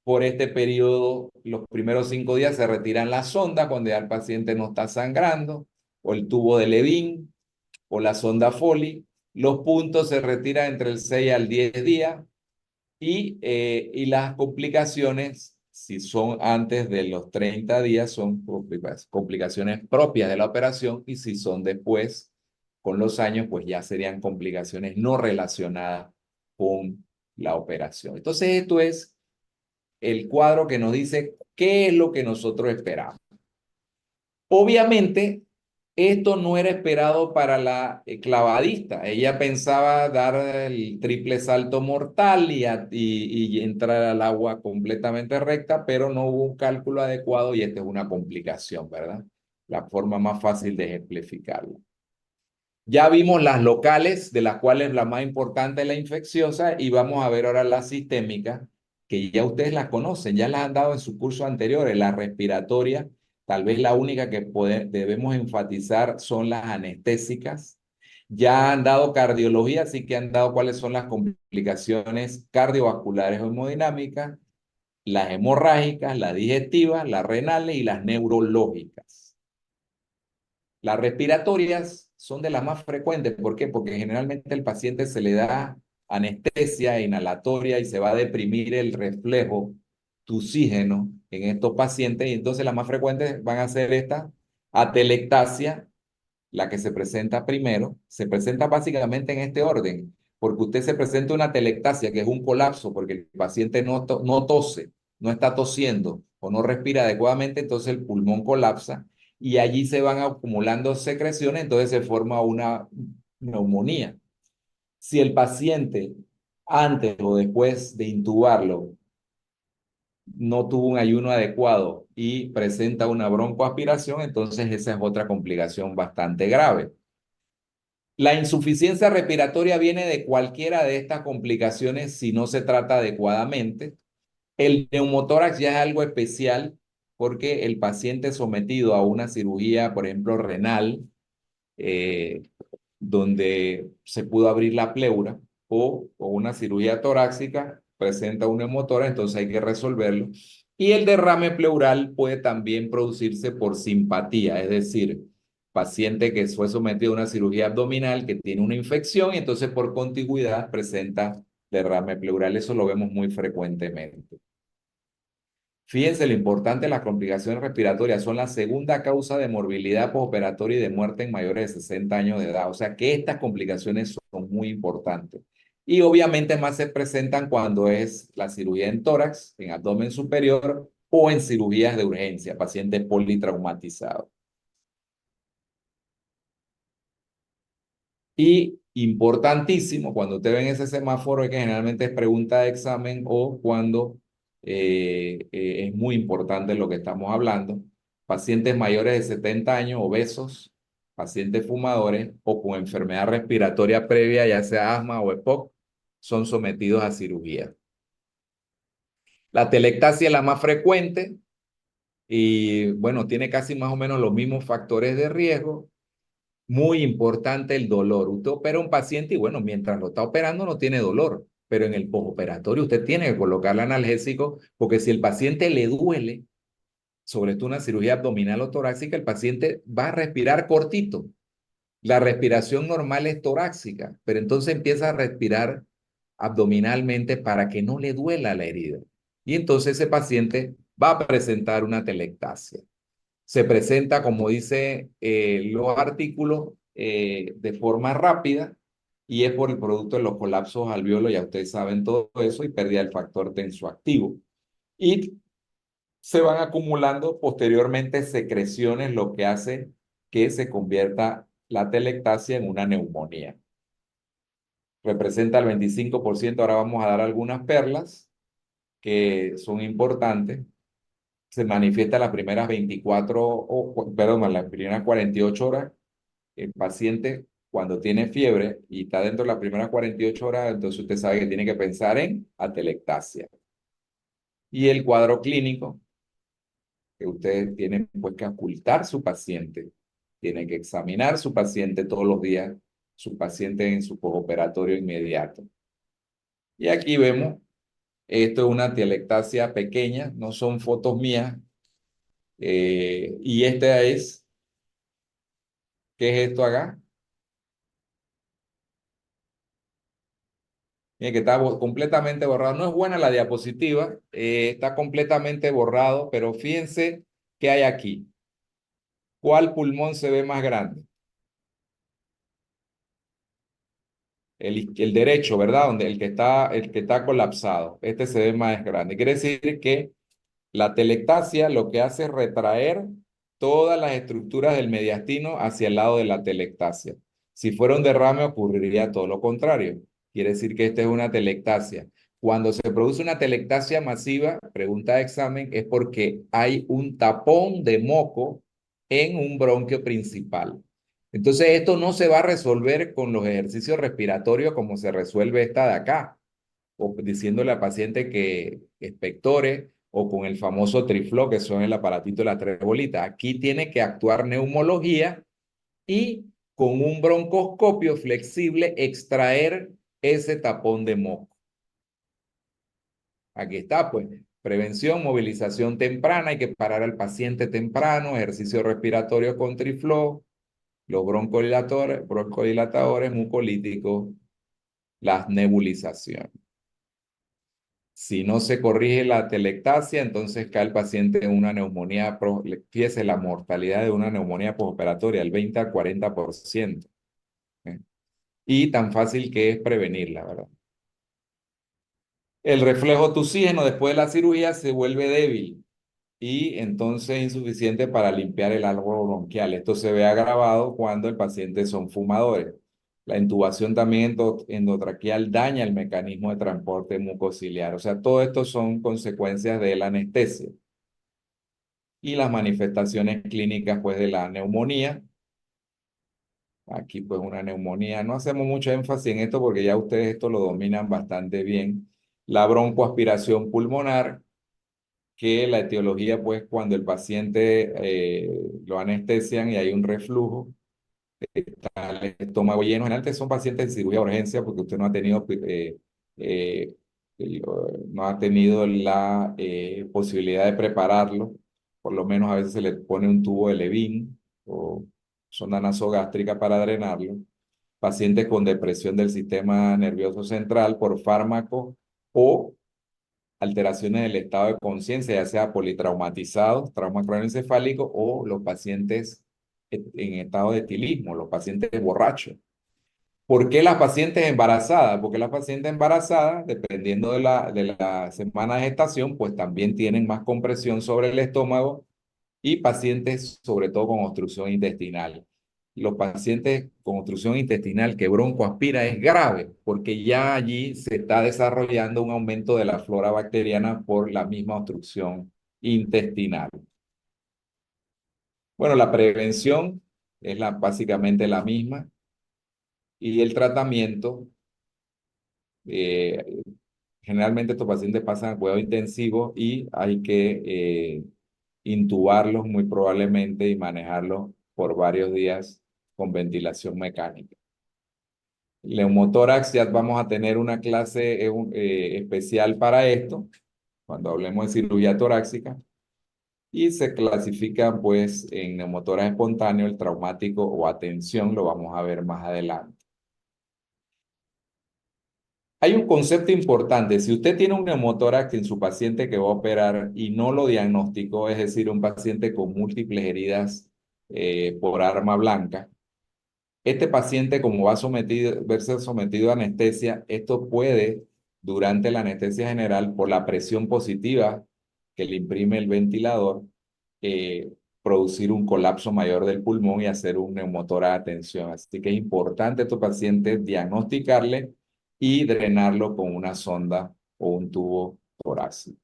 Por este periodo, los primeros 5 días se retiran la sonda cuando ya el paciente no está sangrando, o el tubo de Levin, o la sonda Foley. Los puntos se retiran entre el 6 al 10 días y las complicaciones, si son antes de los 30 días, son complicaciones propias de la operación, y si son después, con los años, pues ya serían complicaciones no relacionadas con la operación. Entonces, esto es el cuadro que nos dice qué es lo que nosotros esperamos. Obviamente, esto no era esperado para la clavadista. Ella pensaba dar el triple salto mortal y entrar al agua completamente recta, pero no hubo un cálculo adecuado y esta es una complicación, ¿verdad? La forma más fácil de ejemplificarlo. Ya vimos las locales, de las cuales la más importante es la infecciosa, y vamos a ver ahora la sistémica, que ya ustedes las conocen, ya las han dado en sus cursos anteriores. La respiratoria, tal vez la única que debemos enfatizar son las anestésicas. Ya han dado cardiología, así que han dado cuáles son las complicaciones cardiovasculares o hemodinámicas, las hemorrágicas, las digestivas, las renales y las neurológicas. Las respiratorias son de las más frecuentes. ¿Por qué? Porque generalmente el paciente se le da anestesia inhalatoria y se va a deprimir el reflejo tussígeno en estos pacientes, y entonces las más frecuentes van a ser esta atelectasia, la que se presenta primero. Se presenta básicamente en este orden, porque usted se presenta una atelectasia, que es un colapso, porque el paciente no tose, no está tosiendo, o no respira adecuadamente, entonces el pulmón colapsa y allí se van acumulando secreciones, entonces se forma una neumonía. Si el paciente antes o después de intubarlo no tuvo un ayuno adecuado y presenta una broncoaspiración, entonces esa es otra complicación bastante grave. La insuficiencia respiratoria viene de cualquiera de estas complicaciones si no se trata adecuadamente. El neumotórax ya es algo especial porque el paciente sometido a una cirugía, por ejemplo, renal, eh, donde se pudo abrir la pleura o una cirugía torácica, presenta un neumotórax, entonces hay que resolverlo. Y el derrame pleural puede también producirse por simpatía, es decir, paciente que fue sometido a una cirugía abdominal que tiene una infección y entonces por contigüidad presenta derrame pleural. Eso lo vemos muy frecuentemente. Fíjense lo importante, las complicaciones respiratorias son la segunda causa de morbilidad postoperatoria y de muerte en mayores de 60 años de edad. O sea que estas complicaciones son muy importantes. Y obviamente más se presentan cuando es la cirugía en tórax, en abdomen superior o en cirugías de urgencia, pacientes politraumatizados. Y importantísimo, cuando usted ve en ese semáforo, que generalmente es pregunta de examen o cuando es muy importante lo que estamos hablando, pacientes mayores de 70 años, obesos, pacientes fumadores o con enfermedad respiratoria previa, ya sea asma o EPOC, son sometidos a cirugía. La telectasia es la más frecuente y, bueno, tiene casi más o menos los mismos factores de riesgo. Muy importante el dolor. Usted opera a un paciente y bueno, mientras lo está operando no tiene dolor, pero en el postoperatorio usted tiene que colocarle analgésico porque si el paciente le duele, sobre todo una cirugía abdominal o torácica, el paciente va a respirar cortito. La respiración normal es torácica, pero entonces empieza a respirar abdominalmente para que no le duela la herida. Y entonces ese paciente va a presentar una telectasia. Se presenta, como dice los artículos, de forma rápida y es por el producto de los colapsos alveolos, ya ustedes saben todo eso, y pérdida del factor tensoactivo. Y se van acumulando posteriormente secreciones, lo que hace que se convierta la telectasia en una neumonía. Representa el 25%, ahora vamos a dar algunas perlas que son importantes. Se manifiesta las primeras 24, perdón, las primeras 48 horas. El paciente, cuando tiene fiebre y está dentro de las primeras 48 horas, entonces usted sabe que tiene que pensar en atelectasia. Y el cuadro clínico, que usted tiene pues que ocultar su paciente, tiene que examinar su paciente todos los días, su paciente en su postoperatorio inmediato. Y aquí vemos, esto es una atelectasia pequeña, no son fotos mías, y esta es, ¿qué es esto acá? Miren que está completamente borrado. No es buena la diapositiva, está completamente borrado, pero fíjense qué hay aquí. ¿Cuál pulmón se ve más grande? El derecho, ¿verdad? Donde el que está colapsado. Este se ve más grande. Quiere decir que la telectasia lo que hace es retraer todas las estructuras del mediastino hacia el lado de la telectasia. Si fuera un derrame ocurriría todo lo contrario. Quiere decir que esta es una telectasia. Cuando se produce una telectasia masiva, pregunta de examen, es porque hay un tapón de moco en un bronquio principal. Entonces esto no se va a resolver con los ejercicios respiratorios como se resuelve esta de acá, o diciéndole al paciente que expectore, o con el famoso triflo, que son el aparatito de las tres bolitas. Aquí tiene que actuar neumología y con un broncoscopio flexible extraer ese tapón de moco. Aquí está, pues, prevención, movilización temprana, hay que parar al paciente temprano, ejercicio respiratorio con triflo, los broncodilatadores mucolíticos, las nebulizaciones. Si no se corrige la telectasia, entonces cae el paciente en una neumonía, fíjese la mortalidad de una neumonía postoperatoria, el 20 al 40%. Y tan fácil que es prevenirla, ¿verdad? El reflejo tuxígeno después de la cirugía se vuelve débil. y entonces insuficiente para limpiar el árbol bronquial. Esto se ve agravado cuando el paciente son fumadores. La intubación también endotraqueal daña el mecanismo de transporte mucociliar. O sea, todo esto son consecuencias de la anestesia. Y las manifestaciones clínicas, pues, de la neumonía. Aquí, pues, una neumonía. No hacemos mucho énfasis en esto porque ya ustedes esto lo dominan bastante bien. La broncoaspiración pulmonar, que la etiología, pues, cuando el paciente lo anestesian y hay un reflujo, está el estómago lleno. Generalmente son pacientes de cirugía de urgencia porque usted no ha tenido, eh, no ha tenido la posibilidad de prepararlo. Por lo menos a veces se le pone un tubo de Levin o sonda nasogástrica para drenarlo. Pacientes con depresión del sistema nervioso central por fármaco o alteraciones del estado de conciencia, ya sea politraumatizados, trauma craneoencefálico o los pacientes en estado de etilismo, los pacientes borrachos. ¿Por qué las pacientes embarazadas? Porque las pacientes embarazadas, dependiendo de la semana de gestación, pues también tienen más compresión sobre el estómago y pacientes sobre todo con obstrucción intestinal. Los pacientes con obstrucción intestinal que broncoaspira es grave porque ya allí se está desarrollando un aumento de la flora bacteriana por la misma obstrucción intestinal. Bueno, la prevención es básicamente la misma y el tratamiento, eh, generalmente estos pacientes pasan a cuidado intensivo y hay que intubarlos muy probablemente y manejarlos por varios días con ventilación mecánica. Neumotórax, ya vamos a tener una clase especial para esto, cuando hablemos de cirugía torácica, y se clasifica pues en neumotórax espontáneo, el traumático o atención, lo vamos a ver más adelante. Hay un concepto importante. Si usted tiene un neumotórax en su paciente que va a operar y no lo diagnosticó, es decir, un paciente con múltiples heridas por arma blanca, este paciente, como va a verse sometido a anestesia, esto puede, durante la anestesia general, por la presión positiva que le imprime el ventilador, producir un colapso mayor del pulmón y hacer un neumotórax de atención. Así que es importante a estos pacientes diagnosticarle y drenarlo con una sonda o un tubo torácico.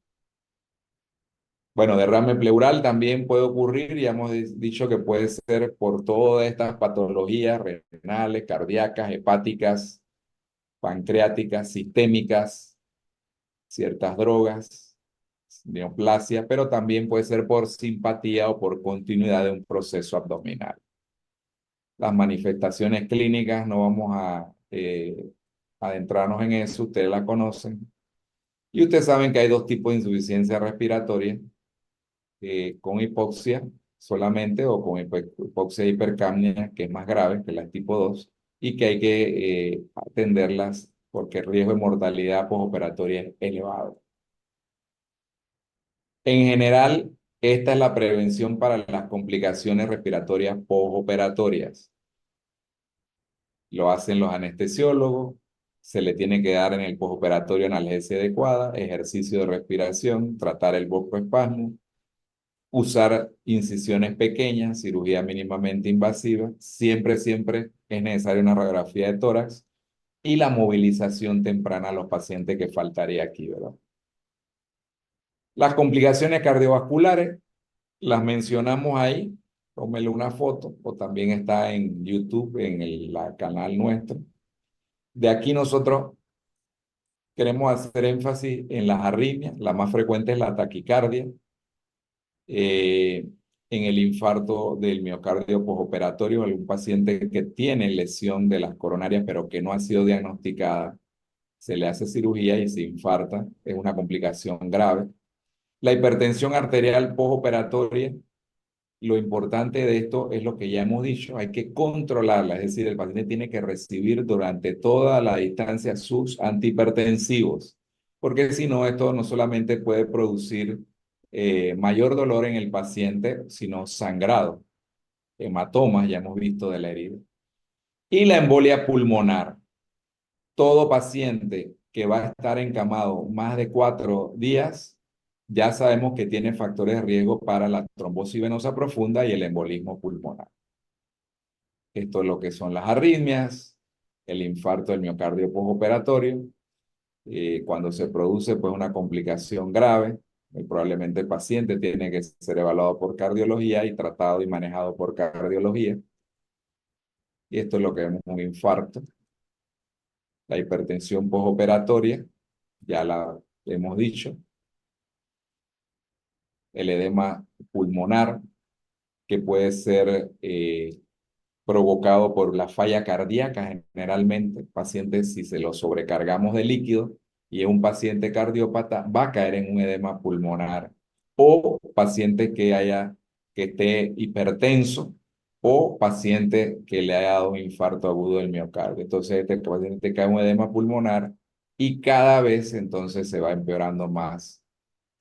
Bueno, derrame pleural también puede ocurrir, ya hemos dicho que puede ser por todas estas patologías renales, cardíacas, hepáticas, pancreáticas, sistémicas, ciertas drogas, neoplasia, pero también puede ser por simpatía o por continuidad de un proceso abdominal. Las manifestaciones clínicas, no vamos a adentrarnos en eso, ustedes la conocen. Y ustedes saben que hay dos tipos de insuficiencia respiratoria, con hipoxia solamente o con hipoxia e hipercapnia, que es más grave que la tipo 2, y que hay que atenderlas porque el riesgo de mortalidad postoperatoria es elevado. En general, esta es la prevención para las complicaciones respiratorias postoperatorias. Lo hacen los anestesiólogos, se le tiene que dar en el postoperatorio analgesia adecuada, ejercicio de respiración, tratar el broncoespasmo, usar incisiones pequeñas, cirugía mínimamente invasiva, siempre es necesaria una radiografía de tórax y la movilización temprana a los pacientes que faltaría aquí, ¿verdad? Las complicaciones cardiovasculares, las mencionamos ahí, tómele una foto o también está en YouTube, en el canal nuestro. De aquí nosotros queremos hacer énfasis en las arritmias, la más frecuente es la taquicardia, en el infarto del miocardio postoperatorio, algún paciente que tiene lesión de las coronarias pero que no ha sido diagnosticada, se le hace cirugía y se infarta, es una complicación grave. La hipertensión arterial postoperatoria, lo importante de esto es lo que ya hemos dicho, hay que controlarla, es decir, el paciente tiene que recibir durante toda la distancia sus antihipertensivos, porque si no, esto no solamente puede producir mayor dolor en el paciente, sino sangrado, hematomas, ya hemos visto de la herida. Y la embolia pulmonar. Todo paciente que va a estar encamado más de 4 días ya sabemos que tiene factores de riesgo para la trombosis venosa profunda y el embolismo pulmonar. Esto es lo que son las arritmias, el infarto del miocardio postoperatorio, cuando se produce pues una complicación grave, probablemente el paciente tiene que ser evaluado por cardiología y tratado y manejado por cardiología. Y esto es lo que vemos, un infarto. La hipertensión postoperatoria, ya la hemos dicho. El edema pulmonar, que puede ser provocado por la falla cardíaca generalmente. Pacientes, si se lo sobrecargamos de líquido y es un paciente cardiópata, va a caer en un edema pulmonar. O paciente que esté hipertenso, o paciente que le haya dado un infarto agudo del miocardio. Entonces este paciente cae en un edema pulmonar y cada vez entonces se va empeorando más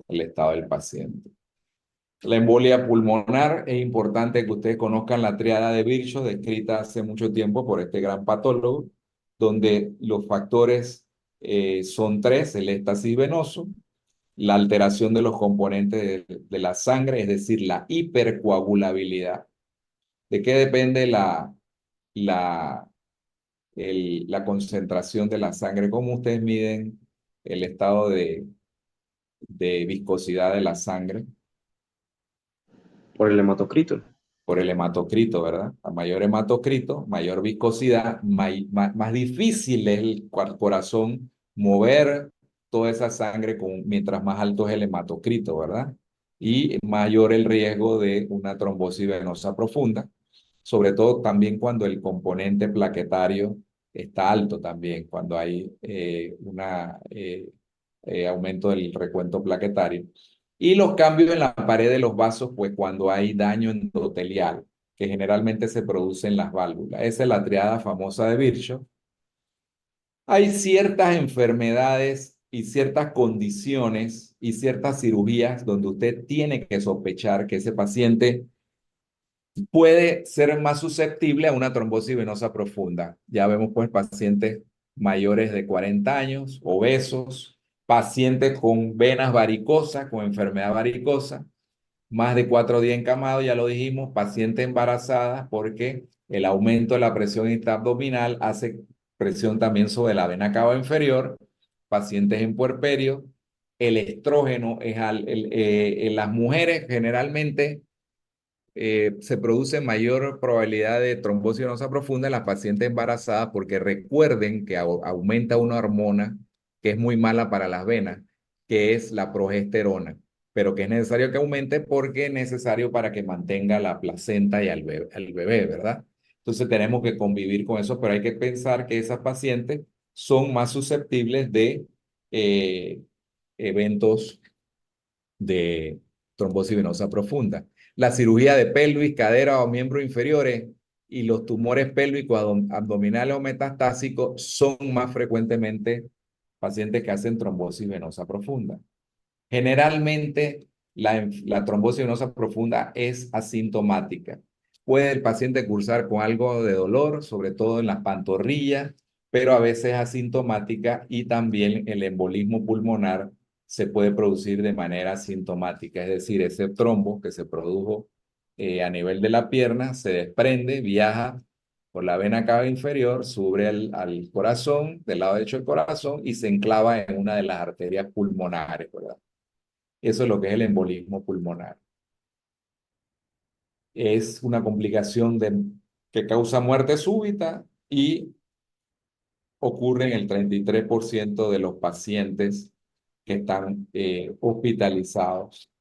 el estado del paciente. La embolia pulmonar, es importante que ustedes conozcan la tríada de Virchow, descrita hace mucho tiempo por este gran patólogo, donde los factores son tres: el éxtasis venoso, la alteración de los componentes de la sangre, es decir, la hipercoagulabilidad. ¿De qué depende la concentración de la sangre? ¿Cómo ustedes miden el estado de viscosidad de la sangre? Por el hematocrito. Por el hematocrito, ¿verdad? A mayor hematocrito, mayor viscosidad, más difícil es el corazón mover toda esa sangre mientras más alto es el hematocrito, ¿verdad? Y mayor el riesgo de una trombosis venosa profunda, sobre todo también cuando el componente plaquetario está alto también, cuando hay un aumento del recuento plaquetario. Y los cambios en la pared de los vasos, pues cuando hay daño endotelial, que generalmente se produce en las válvulas. Esa es la triada famosa de Virchow. Hay ciertas enfermedades y ciertas condiciones y ciertas cirugías donde usted tiene que sospechar que ese paciente puede ser más susceptible a una trombosis venosa profunda. Ya vemos pues pacientes mayores de 40 años, obesos, pacientes con venas varicosas, con enfermedad varicosa, más de 4 días encamados, ya lo dijimos, pacientes embarazadas, porque el aumento de la presión intraabdominal hace presión también sobre la vena cava inferior, pacientes en puerperio. El estrógeno es en las mujeres generalmente se produce mayor probabilidad de trombosis venosa profunda en las pacientes embarazadas, porque recuerden que aumenta una hormona que es muy mala para las venas, que es la progesterona, pero que es necesario que aumente porque es necesario para que mantenga la placenta y al bebé, ¿verdad? Entonces tenemos que convivir con eso, pero hay que pensar que esas pacientes son más susceptibles de eventos de trombosis venosa profunda. La cirugía de pelvis, cadera o miembros inferiores y los tumores pélvicos abdominales o metastásicos son más frecuentemente pacientes que hacen trombosis venosa profunda. Generalmente la trombosis venosa profunda es asintomática. Puede el paciente cursar con algo de dolor, sobre todo en las pantorrillas, pero a veces es asintomática, y también el embolismo pulmonar se puede producir de manera asintomática, es decir, ese trombo que se produjo a nivel de la pierna se desprende, viaja por la vena cava inferior, sube al corazón, del lado derecho del corazón, y se enclava en una de las arterias pulmonares, ¿verdad? Eso es lo que es el embolismo pulmonar. Es una complicación que causa muerte súbita y ocurre en el 33% de los pacientes que están hospitalizados.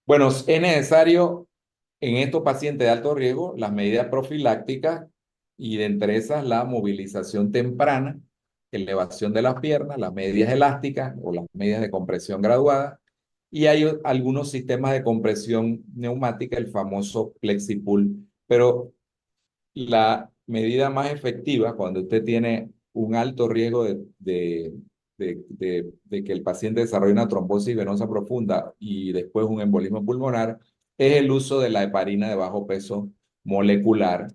Bueno, es necesario en estos pacientes de alto riesgo las medidas profilácticas, y de entre esas la movilización temprana, elevación de las piernas, las medias elásticas o las medias de compresión graduada, y hay algunos sistemas de compresión neumática, el famoso Flexipool, pero la medida más efectiva cuando usted tiene un alto riesgo de que el paciente desarrolle una trombosis venosa profunda y después un embolismo pulmonar es el uso de la heparina de bajo peso molecular.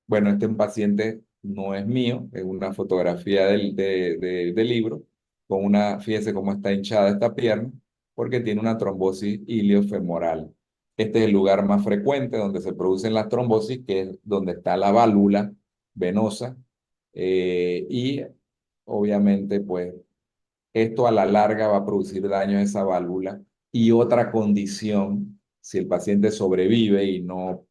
Bueno, este paciente no es mío, es una fotografía del libro, con una, fíjese cómo está hinchada esta pierna, porque tiene una trombosis iliofemoral. Este es el lugar más frecuente donde se producen las trombosis, que es donde está la válvula venosa, y obviamente, pues, esto a la larga va a producir daño a esa válvula. Y otra condición, si el paciente sobrevive y no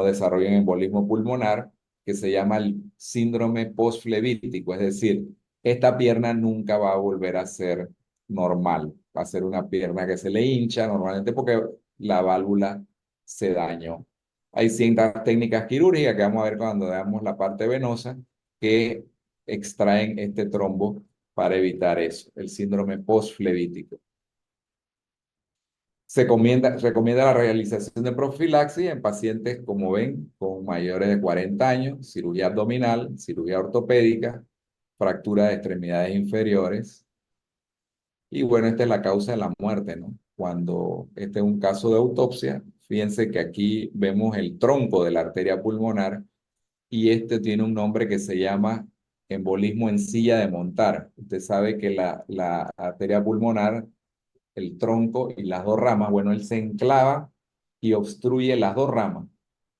desarrolla un embolismo pulmonar, que se llama el síndrome postflevítico, es decir, esta pierna nunca va a volver a ser normal, va a ser una pierna que se le hincha normalmente porque la válvula se dañó. Hay ciertas técnicas quirúrgicas que vamos a ver cuando veamos la parte venosa que extraen este trombo para evitar eso, el síndrome postflevítico. Recomienda la realización de profilaxis en pacientes, como ven, con mayores de 40 años, cirugía abdominal, cirugía ortopédica, fractura de extremidades inferiores. Y bueno, esta es la causa de la muerte, ¿no? Cuando este es un caso de autopsia, fíjense que aquí vemos el tronco de la arteria pulmonar y este tiene un nombre que se llama embolismo en silla de montar. Usted sabe que la arteria pulmonar, el tronco y las dos ramas, bueno, él se enclava y obstruye las dos ramas.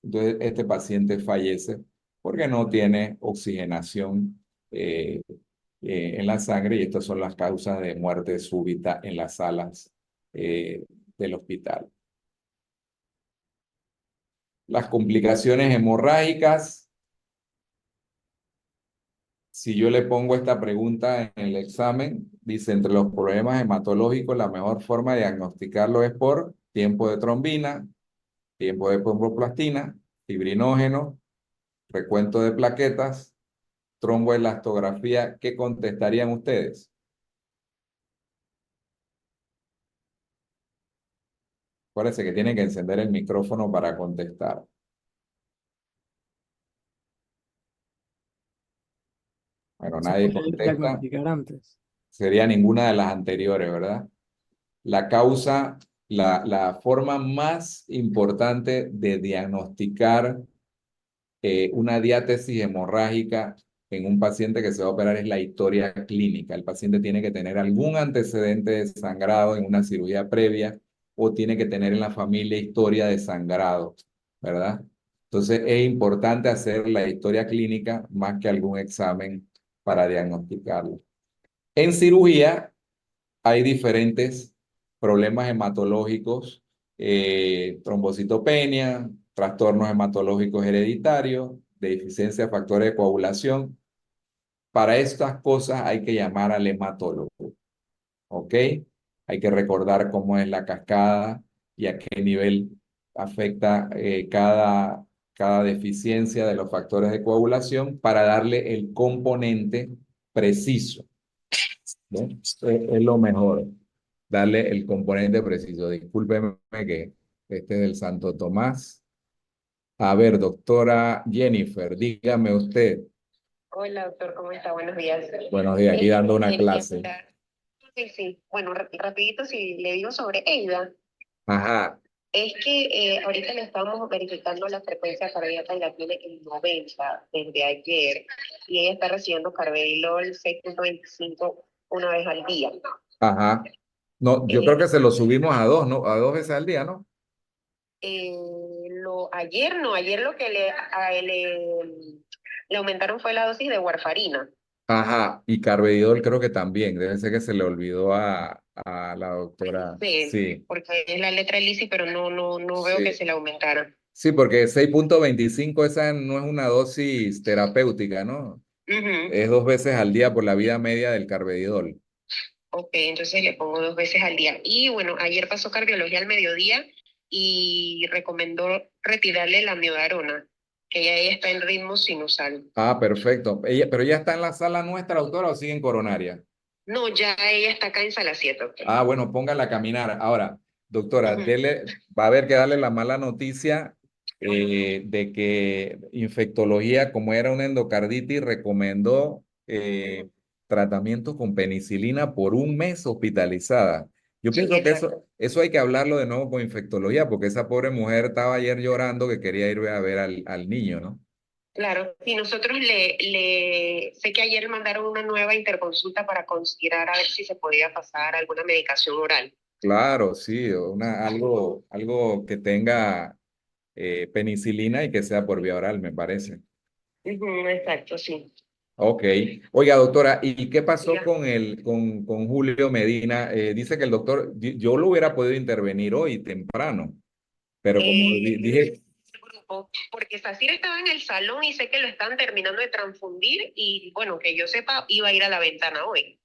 Entonces, este paciente fallece porque no tiene oxigenación en la sangre y estas son las causas de muerte súbita en las salas del hospital. Las complicaciones hemorrágicas. Si yo le pongo esta pregunta en el examen, dice, entre los problemas hematológicos, la mejor forma de diagnosticarlo es por tiempo de trombina, tiempo de tromboplastina, fibrinógeno, recuento de plaquetas, tromboelastografía. ¿Qué contestarían ustedes? Acuérdense que tienen que encender el micrófono para contestar. Bueno, Se nadie puede contesta. diagnosticar antes. Sería ninguna de las anteriores, ¿verdad? La causa, la forma más importante de diagnosticar una diátesis hemorrágica en un paciente que se va a operar es la historia clínica. El paciente tiene que tener algún antecedente de sangrado en una cirugía previa o tiene que tener en la familia historia de sangrado, ¿verdad? Entonces es importante hacer la historia clínica más que algún examen para diagnosticarlo. En cirugía hay diferentes problemas hematológicos, trombocitopenia, trastornos hematológicos hereditarios, deficiencia de factores de coagulación. Para estas cosas hay que llamar al hematólogo, ¿ok? Hay que recordar cómo es la cascada y a qué nivel afecta cada deficiencia de los factores de coagulación para darle el componente preciso, ¿no? Es lo mejor, darle el componente preciso. Discúlpeme que este es del Santo Tomás. A ver, doctora Jennifer, dígame usted. Hola, doctor, ¿cómo está? Buenos días. Buenos días, aquí dando una Quería clase. preguntar- Sí, sí. Bueno, rapidito, si le digo sobre Eida, Ajá, es que ahorita le estamos verificando la frecuencia cardíaca y la tiene en 90 desde ayer, y ella está recibiendo carvedilol 6.25 una vez al día. ajá. No, yo creo que se lo subimos a dos, ¿no? A 2 veces al día, ¿no? Ayer lo que le aumentaron fue la dosis de warfarina. Ajá, y Carvedilol creo que también. Debe ser que se le olvidó a la doctora. Sí, Sí, porque es la letra LISI, pero no veo que sí. se le aumentara. Sí, porque 6.25 esa no es una dosis terapéutica, ¿no? Ujú. Es 2 veces al día por la vida media del Carvedilol. Ok, entonces le pongo 2 veces al día. Y bueno, ayer pasó cardiología al mediodía y recomendó retirarle la miodarona, que ella está en ritmo sinusal. Ah, perfecto. Pero ella está en la sala nuestra, doctora, o sigue en coronaria. No, ya ella está acá en sala 7, doctor. Ah, bueno, póngala a caminar. Ahora, doctora, Ujú. va a haber que darle la mala noticia de que infectología, como era una endocarditis, recomendó tratamiento con penicilina por 1 mes hospitalizada. Yo Sí, pienso que exacto. eso hay que hablarlo de nuevo con infectología, porque esa pobre mujer estaba ayer llorando que quería ir a ver al niño, ¿no? Claro, y nosotros sé que ayer mandaron una nueva interconsulta para considerar a ver si se podía pasar alguna medicación oral. Claro, sí, algo que tenga penicilina y que sea por vía oral, me parece. Ujú, exacto, sí. Ok. Oiga, doctora, ¿y qué pasó Diga. con Julio Medina? Dice que el doctor, yo lo hubiera podido intervenir hoy temprano, pero como dije, El grupo, porque Sacir estaba en el salón y sé que lo estaban terminando de transfundir y bueno, que yo sepa, iba a ir a la ventana hoy.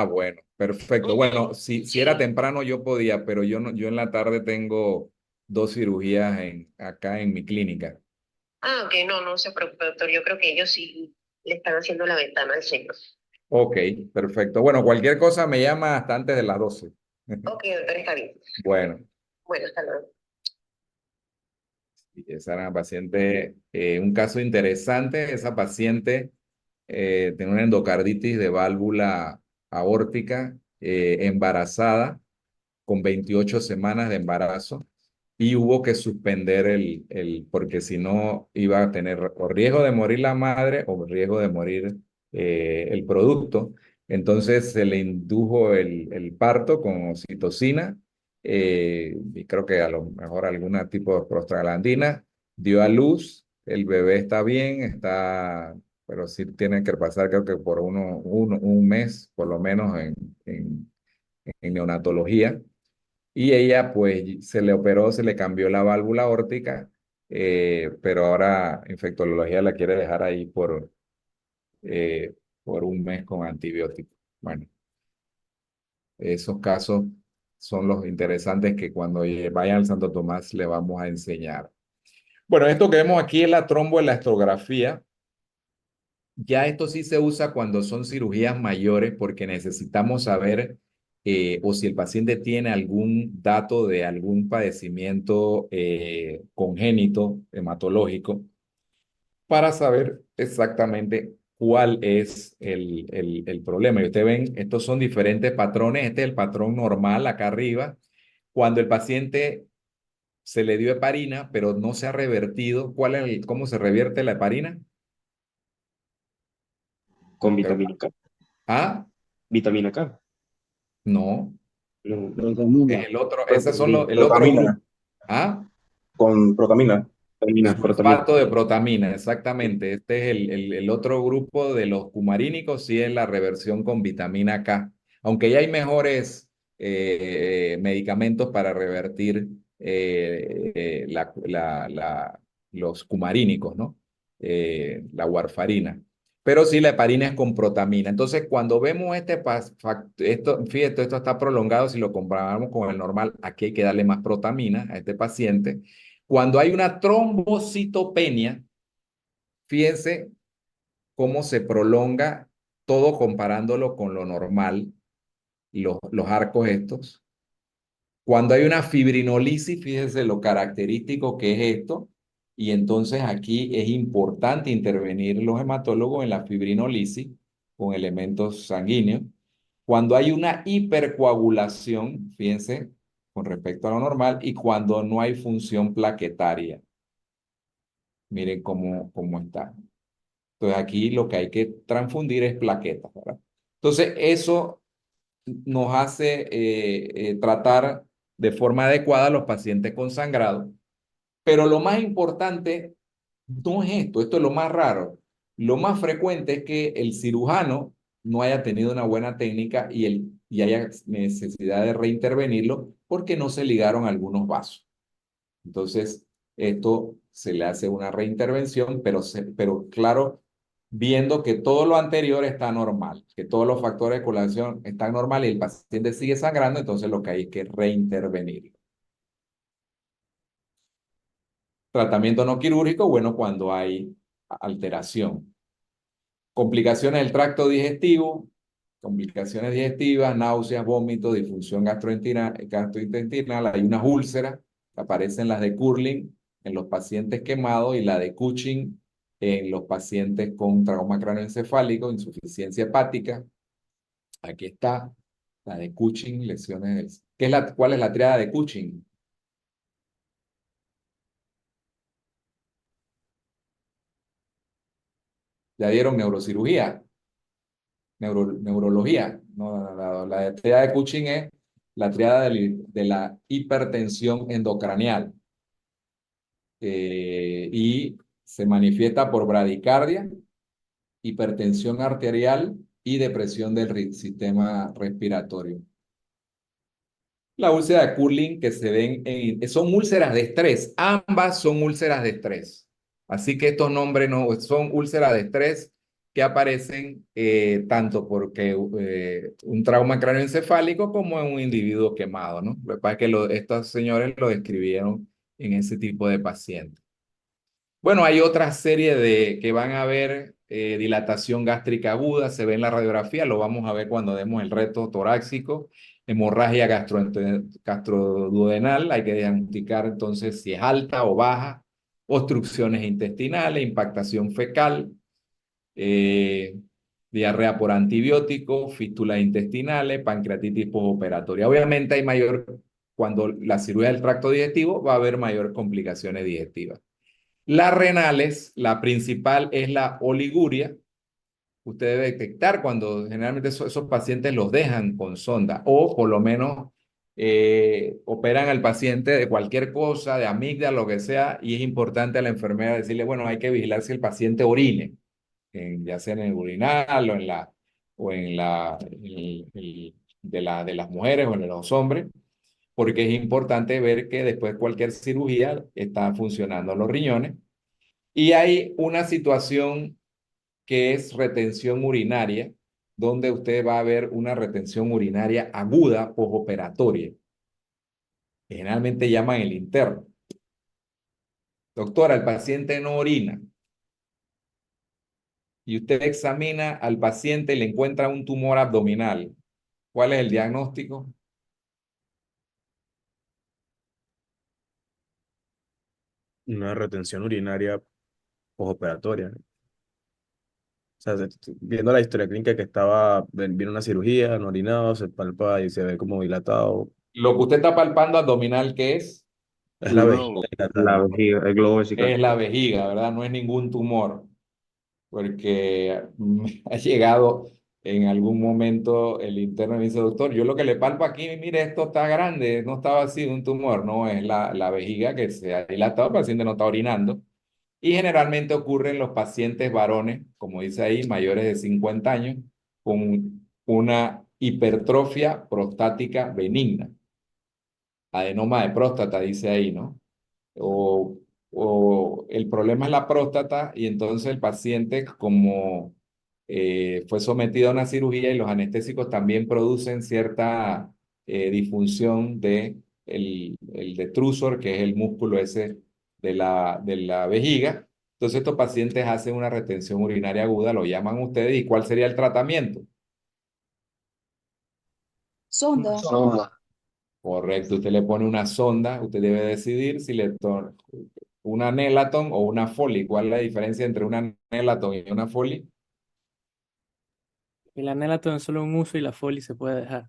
bueno, perfecto. Bueno, si era Sí. temprano yo podía, pero yo en la tarde tengo 2 cirugías acá en mi clínica. Ok, no, no se preocupe, doctor. Yo creo que ellos sí le están haciendo la ventana al señor. Ok, perfecto. Bueno, cualquier cosa me llama hasta antes de las 12. Ok, doctor, está bien. Bueno. Bueno, hasta luego. Y esa era una paciente, un caso interesante. Esa paciente tenía una endocarditis de válvula aórtica, embarazada, con 28 semanas de embarazo, y hubo que suspender porque si no iba a tener o riesgo de morir la madre o riesgo de morir el producto. Entonces se le indujo el parto con oxitocina, y creo que a lo mejor algún tipo de prostaglandina, dio a luz, el bebé está bien, pero sí tiene que pasar creo que por un mes por lo menos en neonatología. Y ella, pues, se le operó, se le cambió la válvula aórtica, pero ahora infectología la quiere dejar ahí por un mes con antibióticos. Bueno, esos casos son los interesantes que cuando vayan al Santo Tomás le vamos a enseñar. Bueno, esto que vemos aquí es la tromboelastrografía. Ya esto sí se usa cuando son cirugías mayores porque necesitamos saber o si el paciente tiene algún dato de algún padecimiento congénito, hematológico, para saber exactamente cuál es el problema. Y ustedes ven, estos son diferentes patrones. Este es el patrón normal acá arriba. Cuando el paciente se le dio heparina, pero no se ha revertido, ¿cómo se revierte la heparina? Con vitamina K. Ah, Vitamina K. no. No, Es Protamina, esos son el otro protamina, grupo. ¿Ah? con protamina. protamina. Sulfato de protamina, exactamente. Este es el otro grupo de los cumarínicos, sí es la reversión con vitamina K. Aunque ya hay mejores medicamentos para revertir los cumarínicos, ¿no? La warfarina. Pero sí, la heparina es con protamina. Entonces, cuando vemos fíjate, esto está prolongado, si lo comparamos con el normal, aquí hay que darle más protamina a este paciente. Cuando hay una trombocitopenia, fíjense cómo se prolonga todo comparándolo con lo normal, los arcos estos. Cuando hay una fibrinolisis, fíjense lo característico que es esto. Y entonces aquí es importante intervenir los hematólogos en la fibrinolisis con elementos sanguíneos. Cuando hay una hipercoagulación, fíjense, con respecto a lo normal, y cuando no hay función plaquetaria. Miren cómo está. Entonces aquí lo que hay que transfundir es plaquetas, ¿verdad? Entonces eso nos hace tratar de forma adecuada a los pacientes con sangrado. Pero lo más importante no es esto es lo más raro. Lo más frecuente es que el cirujano no haya tenido una buena técnica y haya necesidad de reintervenirlo porque no se ligaron algunos vasos. Entonces, esto se le hace una reintervención, pero claro, viendo que todo lo anterior está normal, que todos los factores de coagulación están normal y el paciente sigue sangrando, entonces lo que hay es que reintervenir. Tratamiento no quirúrgico, bueno, cuando hay alteración. Complicaciones del tracto digestivo, complicaciones digestivas, náuseas, vómitos, disfunción gastrointestinal, hay unas úlceras, aparecen las de Curling en los pacientes quemados y la de Cushing en los pacientes con trauma cráneoencefálico, insuficiencia hepática. Aquí está la de Cushing, lesiones. ¿Cuál es la triada de Cushing? ¿Ya vieron neurocirugía? Neurología. No, la triada de Cushing es la triada de la hipertensión endocranial. Y se manifiesta por bradicardia, hipertensión arterial y depresión del sistema respiratorio. La úlcera de Curling que se ven son úlceras de estrés, ambas son úlceras de estrés. Así que estos nombres no son úlceras de estrés que aparecen tanto porque un trauma cráneoencefálico como en un individuo quemado, ¿no? Lo que pasa es que estos señores lo describieron en ese tipo de pacientes. Bueno, hay otra serie que van a ver dilatación gástrica aguda, se ve en la radiografía, lo vamos a ver cuando demos el reto torácico, hemorragia gastroduodenal, hay que diagnosticar entonces si es alta o baja, obstrucciones intestinales, impactación fecal, diarrea por antibióticos, fístulas intestinales, pancreatitis postoperatoria. Obviamente hay cuando la cirugía del tracto digestivo va a haber mayores complicaciones digestivas. Las renales, la principal es la oliguria. Usted debe detectar cuando generalmente esos pacientes los dejan con sonda o por lo menos operan al paciente de cualquier cosa, de amígdala, lo que sea, y es importante a la enfermera decirle, bueno, hay que vigilar si el paciente orine, ya sea en el urinal de las mujeres o en los hombres, porque es importante ver que después de cualquier cirugía están funcionando los riñones. Y hay una situación que es retención urinaria, donde usted va a ver una retención urinaria aguda postoperatoria. Generalmente llaman el interno. Doctora, el paciente no orina. Y usted examina al paciente y le encuentra un tumor abdominal. ¿Cuál es el diagnóstico? Una retención urinaria postoperatoria. O sea, viendo la historia clínica que viene una cirugía, no orinado, se palpa y se ve como dilatado. Lo que usted está palpando abdominal, ¿qué es? Es la vejiga La dilatada. vejiga, el globo vesical. Es la vejiga, ¿verdad? No es ningún tumor, porque ha llegado en algún momento el interno y me dice, doctor, yo lo que le palpo aquí, mire, esto está grande, no está vacío, un tumor, no, es la vejiga que se ha dilatado, el paciente no está orinando. Y generalmente ocurre en los pacientes varones, como dice ahí, mayores de 50 años, con una hipertrofia prostática benigna. Adenoma de próstata, dice ahí, ¿no? O el problema es la próstata y entonces el paciente, como fue sometido a una cirugía y los anestésicos también producen cierta disfunción el detrusor, que es el músculo ese de la vejiga. Entonces estos pacientes hacen una retención urinaria aguda, lo llaman ustedes, ¿y cuál sería el tratamiento? Sonda. Correcto, usted le pone una sonda, usted debe decidir si le una Nelaton o una Foley. ¿Cuál es la diferencia entre una Nelaton y una Foley? El Nelaton es solo un uso y la Foley se puede dejar.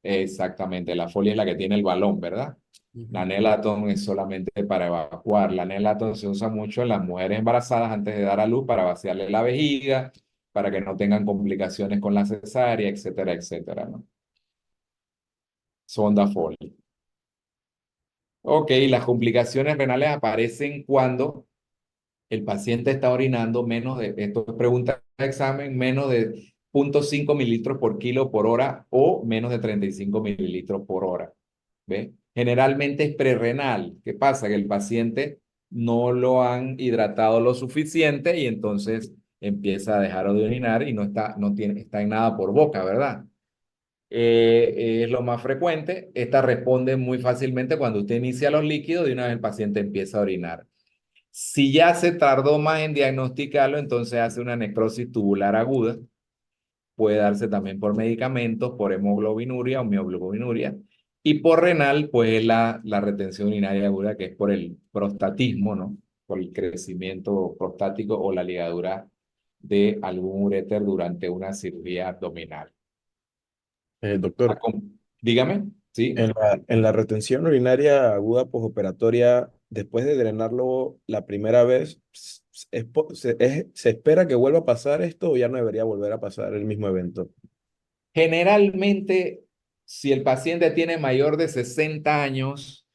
Exactamente, la Foley es la que tiene el balón, ¿verdad? La Ujú. Nelaton es solamente para evacuar. La Nelaton se usa mucho en las mujeres embarazadas antes de dar a luz para vaciarle la vejiga, para que no tengan complicaciones con la cesárea, etcétera, etcétera, ¿no? Sonda Foley. Ok, las complicaciones renales aparecen cuando el paciente está orinando esto es pregunta de examen, menos de 0,5 mililitros por kilo por hora o menos de 35 mililitros por hora. ¿Ve? Generalmente es prerrenal. ¿Qué pasa? Que el paciente no lo han hidratado lo suficiente y entonces empieza a dejar de orinar y está en nada por boca, ¿verdad? Es lo más frecuente. Esta responde muy fácilmente cuando usted inicia los líquidos, de una vez el paciente empieza a orinar. Si ya se tardó más en diagnosticarlo, entonces hace una necrosis tubular aguda. Puede darse también por medicamentos, por hemoglobinuria o mioglobinuria. Y por renal, pues es la retención urinaria aguda, que es por el prostatismo, ¿no? Por el crecimiento prostático o la ligadura de algún uréter durante una cirugía abdominal. Doctor, Dígame, ¿sí? en la retención urinaria aguda postoperatoria, después de drenarlo la primera vez, ¿Se espera que vuelva a pasar esto o ya no debería volver a pasar el mismo evento? Generalmente, si el paciente tiene mayor de 60 años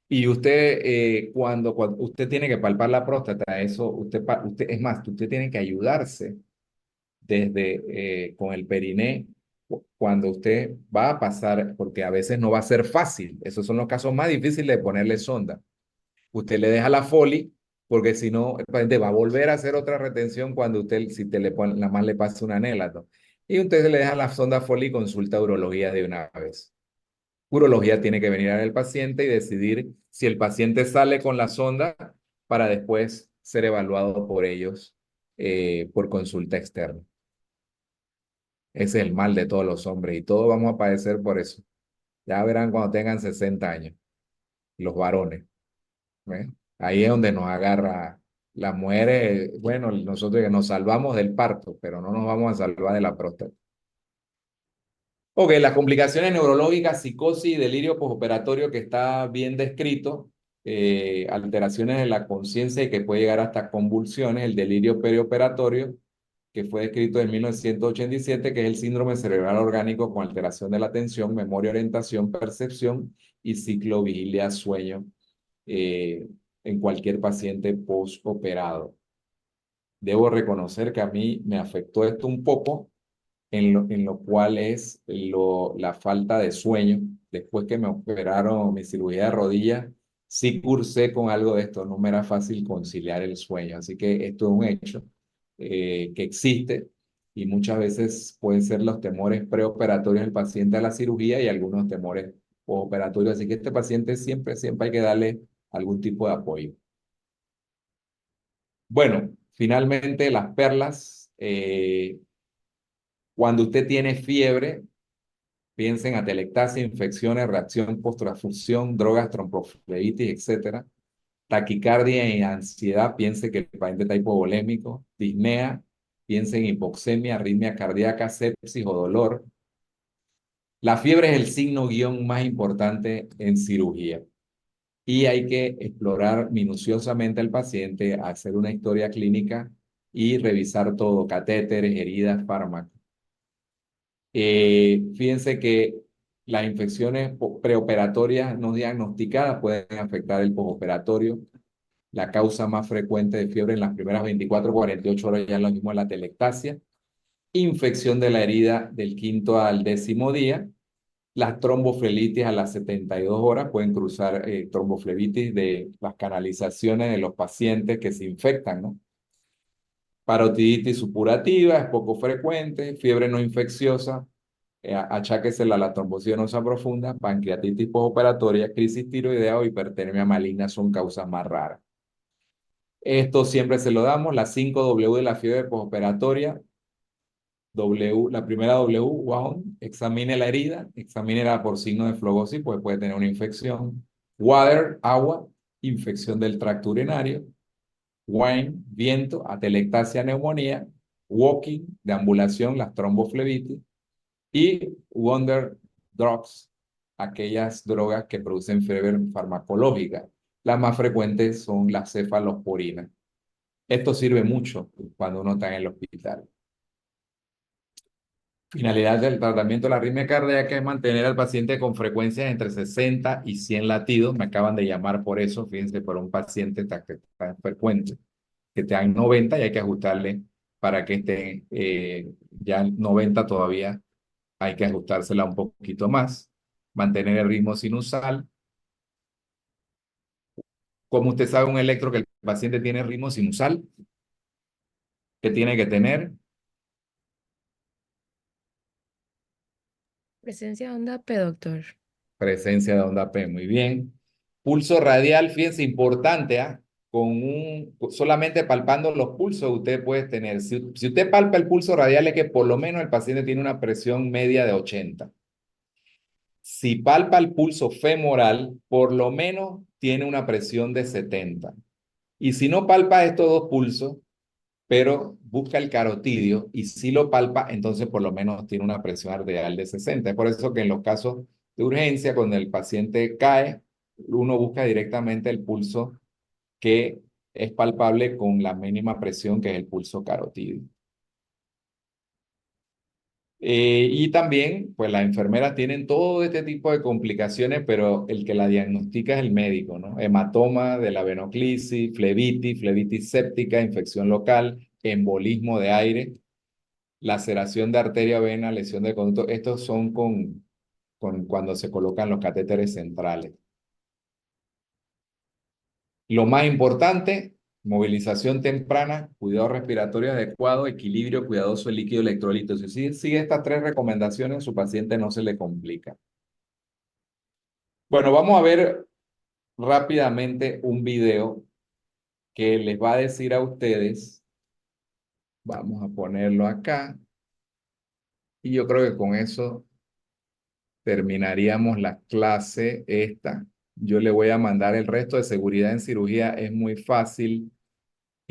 y usted, cuando usted tiene que palpar la próstata, eso, es más, usted tiene que ayudarse con el periné cuando usted va a pasar, porque a veces no va a ser fácil. Esos son los casos más difíciles de ponerle sonda. Usted le deja la Foley, porque si no, el paciente va a volver a hacer otra retención cuando usted, si te le pone, nada más le pase un anélato. Y usted le deja la sonda Foley y consulta urología de una vez. Urología tiene que venir al paciente y decidir si el paciente sale con la sonda para después ser evaluado por ellos por consulta externa. Ese es el mal de todos los hombres y todos vamos a padecer por eso. Ya verán cuando tengan 60 años, los varones. ¿Ve? Ahí es donde nos agarra las mujeres. Bueno, nosotros que nos salvamos del parto, pero no nos vamos a salvar de la próstata. Ok, las complicaciones neurológicas, psicosis y delirio postoperatorio que está bien descrito, alteraciones de la conciencia y que puede llegar hasta convulsiones, el delirio perioperatorio, que fue descrito en 1987, que es el síndrome cerebral orgánico con alteración de la atención, memoria, orientación, percepción y ciclo vigilia-sueño en cualquier paciente postoperado. Debo reconocer que a mí me afectó esto un poco, en lo cual es la falta de sueño. Después que me operaron mi cirugía de rodilla, sí cursé con algo de esto, no me era fácil conciliar el sueño. Así que esto es un hecho que existe y muchas veces pueden ser los temores preoperatorios del paciente a la cirugía y algunos temores postoperatorios. Así que este paciente siempre hay que darle algún tipo de apoyo. Bueno, finalmente las perlas. Cuando usted tiene fiebre, piensen en atelectasia, infecciones, reacción post-transfusión, drogas, tromboflebitis, etc. Taquicardia y ansiedad, piense que el paciente está hipovolémico. Disnea, piense en hipoxemia, arritmia cardíaca, sepsis o dolor. La fiebre es el signo guión más importante en cirugía. Y hay que explorar minuciosamente al paciente, hacer una historia clínica y revisar todo, catéteres, heridas, fármacos. Fíjense que las infecciones preoperatorias no diagnosticadas pueden afectar el postoperatorio. La causa más frecuente de fiebre en las primeras 24 o 48 horas ya es lo mismo en la atelectasia. Infección de la herida del 5º al 10º día. Las tromboflebitis a las 72 horas pueden cruzar tromboflebitis de las canalizaciones de los pacientes que se infectan, ¿no? Parotiditis supurativa es poco frecuente, fiebre no infecciosa, acháquesela a la trombosis venosa profunda, pancreatitis postoperatoria, crisis tiroidea o hipertermia maligna son causas más raras. Esto siempre se lo damos, las 5 W de la fiebre postoperatoria. La primera W, wound, examine la herida, examínela por signo de flebosis, pues puede tener una infección. Water, agua, infección del tracto urinario. Wine, viento, atelectasia, neumonía. Walking, deambulación, las tromboflebitis. Y wonder drugs, aquellas drogas que producen fiebre farmacológica. Las más frecuentes son las cefalosporinas. Esto sirve mucho cuando uno está en el hospital. Finalidad del tratamiento de la arritmia cardíaca es mantener al paciente con frecuencias entre 60 y 100 latidos. Me acaban de llamar por eso, fíjense, por un paciente tan frecuente, que te dan 90 y hay que ajustarle para que esté ya 90 todavía. Hay que ajustársela un poquito más. Mantener el ritmo sinusal. Como usted sabe, un electro que el paciente tiene ritmo sinusal, ¿qué tiene que tener? Presencia de onda P, doctor. Presencia de onda P, muy bien. Pulso radial, fíjense, importante, ¿ah? Solamente palpando los pulsos usted puede tener. Si usted palpa el pulso radial es que por lo menos el paciente tiene una presión media de 80. Si palpa el pulso femoral, por lo menos tiene una presión de 70. Y si no palpa estos dos pulsos, pero busca el carotidio y si lo palpa, entonces por lo menos tiene una presión arterial de 60. Es por eso que en los casos de urgencia, cuando el paciente cae, uno busca directamente el pulso que es palpable con la mínima presión que es el pulso carotídeo. Y también, pues las enfermeras tienen todo este tipo de complicaciones, pero el que la diagnostica es el médico, ¿no? Hematoma de la venoclisis, flebitis séptica, infección local, embolismo de aire, laceración de arteria, vena, lesión de conducto. Estos son cuando se colocan los catéteres centrales. Lo más importante, movilización temprana, cuidado respiratorio adecuado, equilibrio cuidadoso del líquido electrolito. Si sigue estas 3 recomendaciones, su paciente no se le complica. Bueno, vamos a ver rápidamente un video que les va a decir a ustedes, vamos a ponerlo acá, y yo creo que con eso terminaríamos la clase esta. Yo le voy a mandar el resto de seguridad en cirugía, es muy fácil.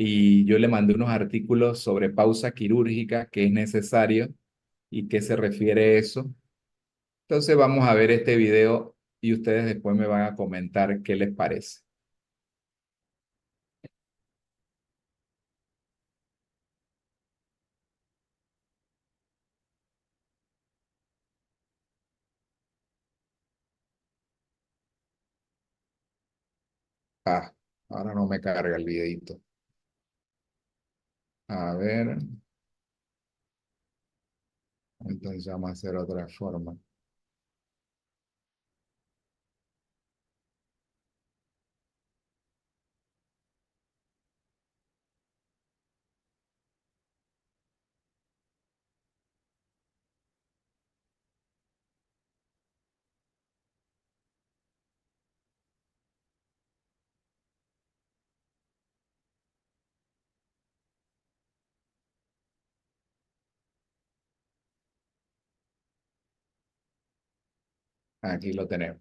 Y yo le mandé unos artículos sobre pausa quirúrgica que es necesario y qué se refiere eso. Entonces vamos a ver este video y ustedes después me van a comentar qué les parece. Ah, ahora no me carga el videito. A ver, entonces vamos a hacer otra forma. Aquí lo tenemos.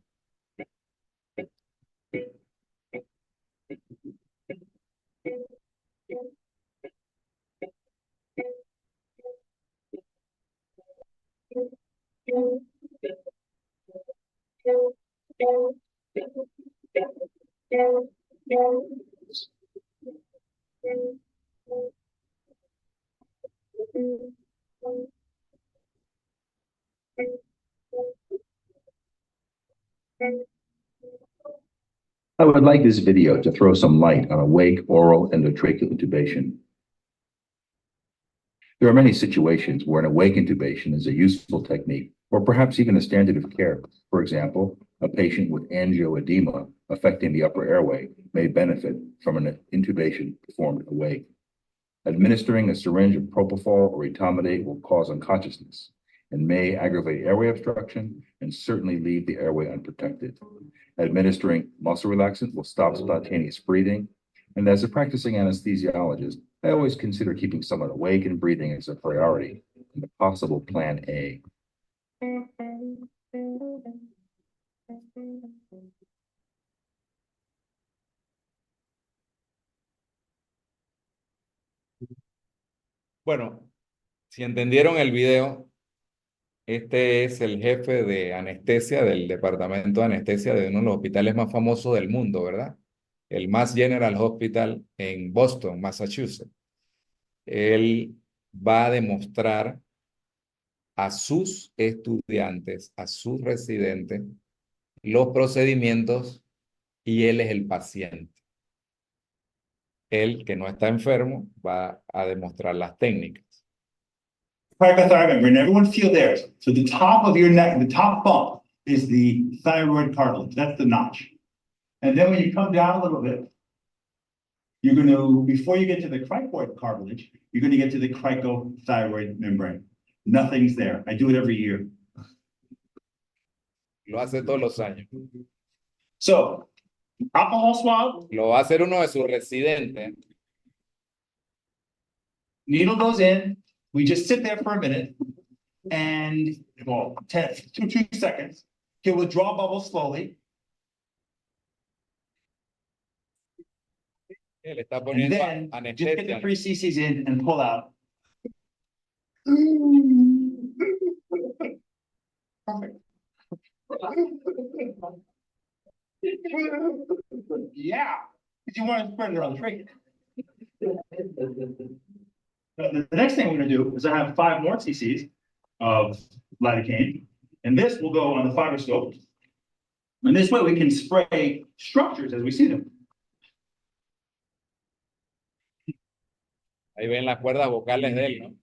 I would like this video to throw some light on awake oral endotracheal intubation. There are many situations where an awake intubation is a useful technique, or perhaps even a standard of care. For example, a patient with angioedema affecting the upper airway may benefit from an intubation performed awake. Administering a syringe of propofol or etomidate will cause unconsciousness and may aggravate airway obstruction and certainly leave the airway unprotected. Administering muscle relaxant will stop spontaneous breathing. And as a practicing anesthesiologist, I always consider keeping someone awake and breathing as a priority and a possible plan A. Bueno, si entendieron el video, este es el jefe de anestesia del departamento de anestesia de uno de los hospitales más famosos del mundo, ¿verdad? El Mass General Hospital en Boston, Massachusetts. Él va a demostrar a sus estudiantes, a sus residentes, los procedimientos y él es el paciente. Él, que no está enfermo, va a demostrar las técnicas. Hypothyroid membrane, everyone feel theirs. So the top of your neck, the top bump is the thyroid cartilage. That's the notch. And then when you come down a little bit, you're going to, before you get to the cricoid cartilage, you're going to get to the cricothyroid membrane. Nothing's there. I do it every year. Lo hace todos los años. So, alcohol swab. Lo va a hacer uno de sus residentes. Needle goes in. We just sit there for a minute and, well, 2 seconds. He'll withdraw bubbles slowly. Él está And poniendo then just get the anestesia. free CCs in and pull out. Perfect. Yeah. because you want to spread it around the trachea. The next thing we're gonna do is I have 5 more cc's of lidocaine, and this will go on the fibroscope. And this way we can spray structures as we see them. Ahí ven las cuerdas vocales de él, ¿no?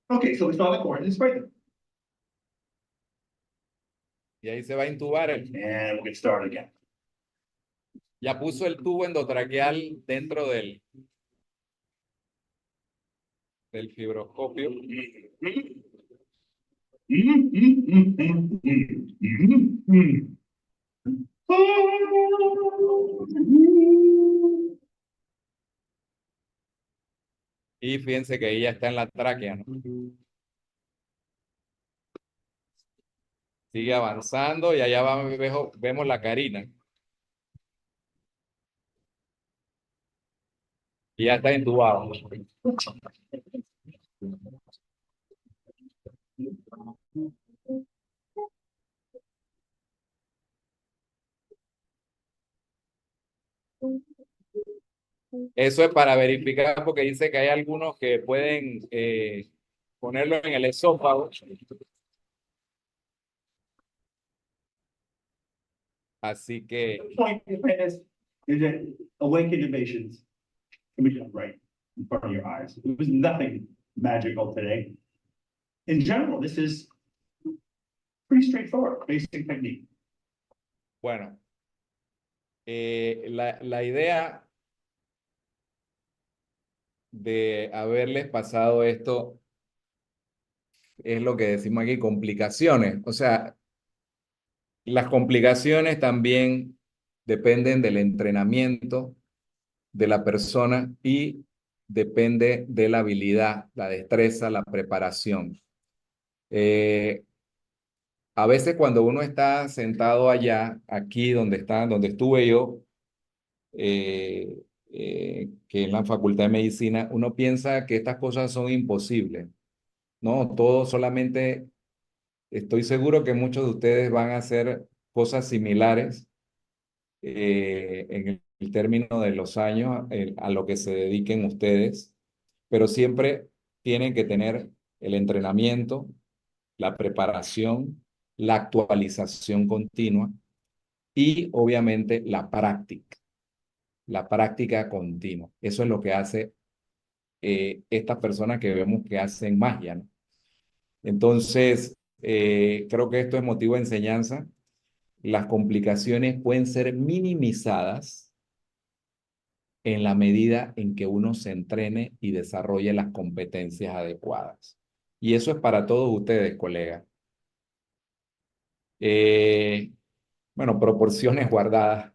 Okay, so we saw the cords and sprayed them. Y ahí se va a intubar él. And we'll get started again. Ya puso el tubo endotraqueal dentro del fibroscopio. Y fíjense que ella está en la tráquea, ¿no? Sigue avanzando y allá vemos la carina. Y ya está entubado. Eso es para verificar porque dice que hay algunos que pueden ponerlo en el esófago. Así que The point is that awake innovations can be done right in front of your eyes. It was nothing magical today. In general, this is pretty straightforward, basic technique. bueno, la idea de haberles pasado esto es lo que decimos aquí, complicaciones. O sea, las complicaciones también dependen del entrenamiento de la persona y depende de la habilidad, la destreza, la preparación. A veces cuando uno está sentado allá, aquí donde estuve yo, que en la Facultad de Medicina, uno piensa que estas cosas son imposibles. No, todo solamente, estoy seguro que muchos de ustedes van a hacer cosas similares en el término de los años a lo que se dediquen ustedes, pero siempre tienen que tener el entrenamiento, la preparación, la actualización continua y obviamente la práctica continua. Eso es lo que hace estas personas que vemos que hacen magia, ¿no? Entonces, creo que esto es motivo de enseñanza. Las complicaciones pueden ser minimizadas en la medida en que uno se entrene y desarrolle las competencias adecuadas. Y eso es para todos ustedes, colegas. Bueno, proporciones guardadas.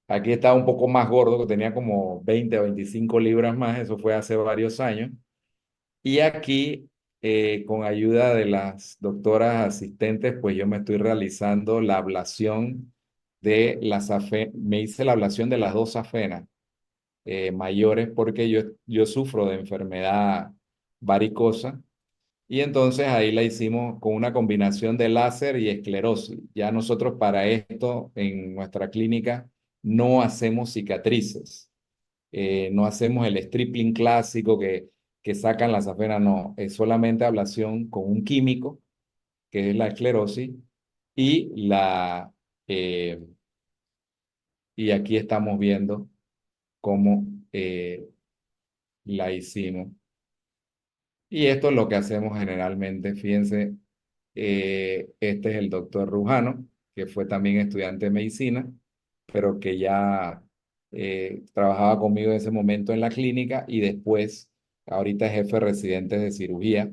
Aquí estaba un poco más gordo, que tenía como 20 o 25 libras más, eso fue hace varios años. Y aquí, con ayuda de las doctoras asistentes, pues yo me estoy realizando la ablación de las afenas, me hice la ablación de las 2 afenas mayores porque yo sufro de enfermedad varicosa. Y entonces ahí la hicimos con una combinación de láser y esclerosis. Ya nosotros para esto en nuestra clínica no hacemos cicatrices, no hacemos el stripling clásico que sacan las afenas, no, es solamente ablación con un químico, que es la esclerosis, y y aquí estamos viendo cómo la hicimos. Y esto es lo que hacemos generalmente. Fíjense, este es el doctor Rujano, que fue también estudiante de medicina, pero que ya trabajaba conmigo en ese momento en la clínica y después, ahorita es jefe residente de cirugía.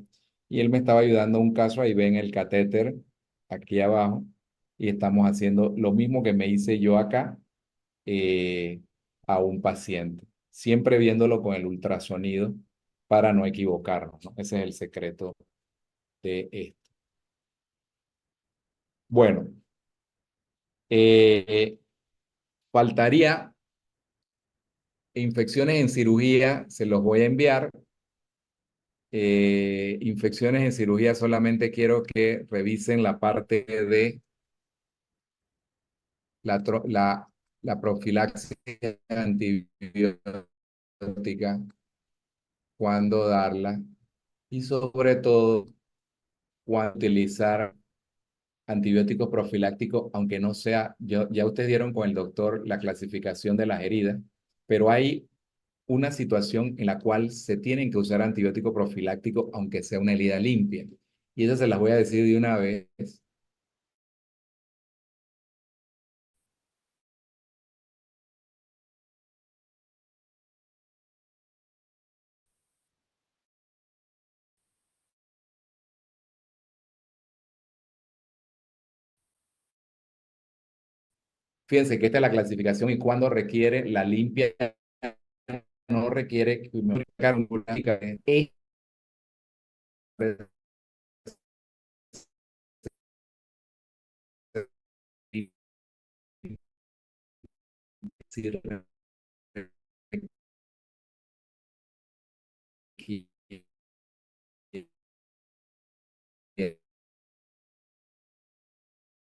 Y él me estaba ayudando a un caso, ahí ven el catéter aquí abajo, y estamos haciendo lo mismo que me hice yo acá a un paciente, siempre viéndolo con el ultrasonido para no equivocarnos, ¿no? Ese es el secreto de esto. Bueno, Faltaría infecciones en cirugía, se los voy a enviar. Infecciones en cirugía, solamente quiero que revisen la parte de la profilaxis antibiótica, cuándo darla y sobre todo cuándo utilizar antibióticos profilácticos, aunque no sea, ya ustedes dieron con el doctor la clasificación de las heridas, pero hay una situación en la cual se tienen que usar antibiótico profiláctico aunque sea una herida limpia. Y eso se las voy a decir de una vez. Fíjense que esta es la clasificación y cuando requiere la limpia, no requiere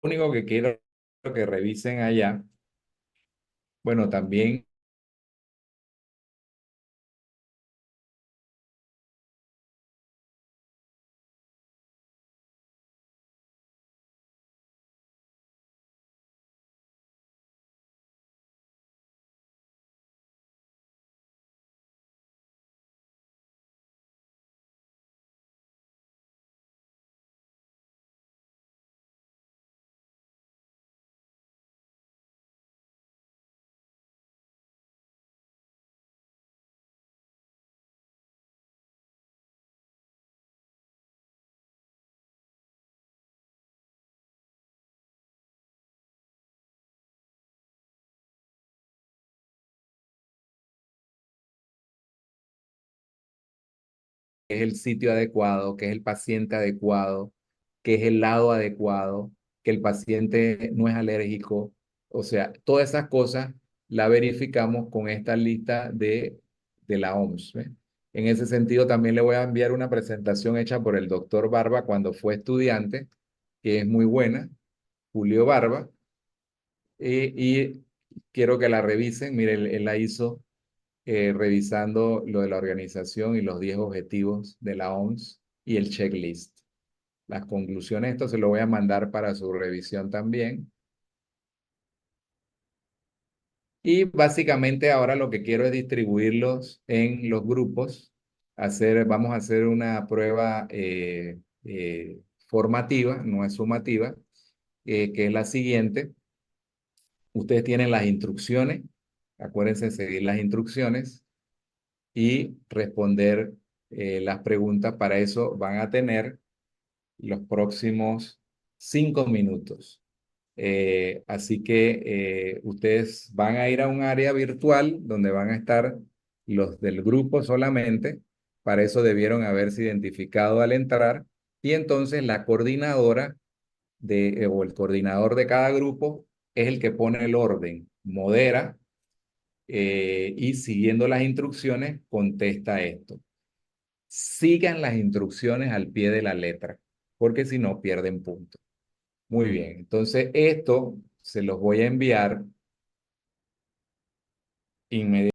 Lo único que quiero que revisen allá, bueno, también es el sitio adecuado, que es el paciente adecuado, que es el lado adecuado, que el paciente no es alérgico. O sea, todas esas cosas las verificamos con esta lista de la OMS. ¿Ve? En ese sentido, también le voy a enviar una presentación hecha por el doctor Barba cuando fue estudiante, que es muy buena, Julio Barba, y quiero que la revisen. Mire, él la hizo revisando lo de la organización y los 10 objetivos de la OMS y el checklist. Las conclusiones, esto se lo voy a mandar para su revisión también. Y básicamente ahora lo que quiero es distribuirlos en los grupos. Vamos a hacer una prueba formativa, no es sumativa, que es la siguiente. Ustedes tienen las instrucciones, acuérdense de seguir las instrucciones y responder las preguntas. Para eso van a tener los próximos 5 minutos. Así que ustedes van a ir a un área virtual donde van a estar los del grupo solamente. Para eso debieron haberse identificado al entrar. Y entonces la coordinadora o el coordinador de cada grupo es el que pone el orden, modera y siguiendo las instrucciones contesta esto. Sigan las instrucciones al pie de la letra, porque si no pierden puntos. Muy bien, entonces esto se los voy a enviar inmediatamente.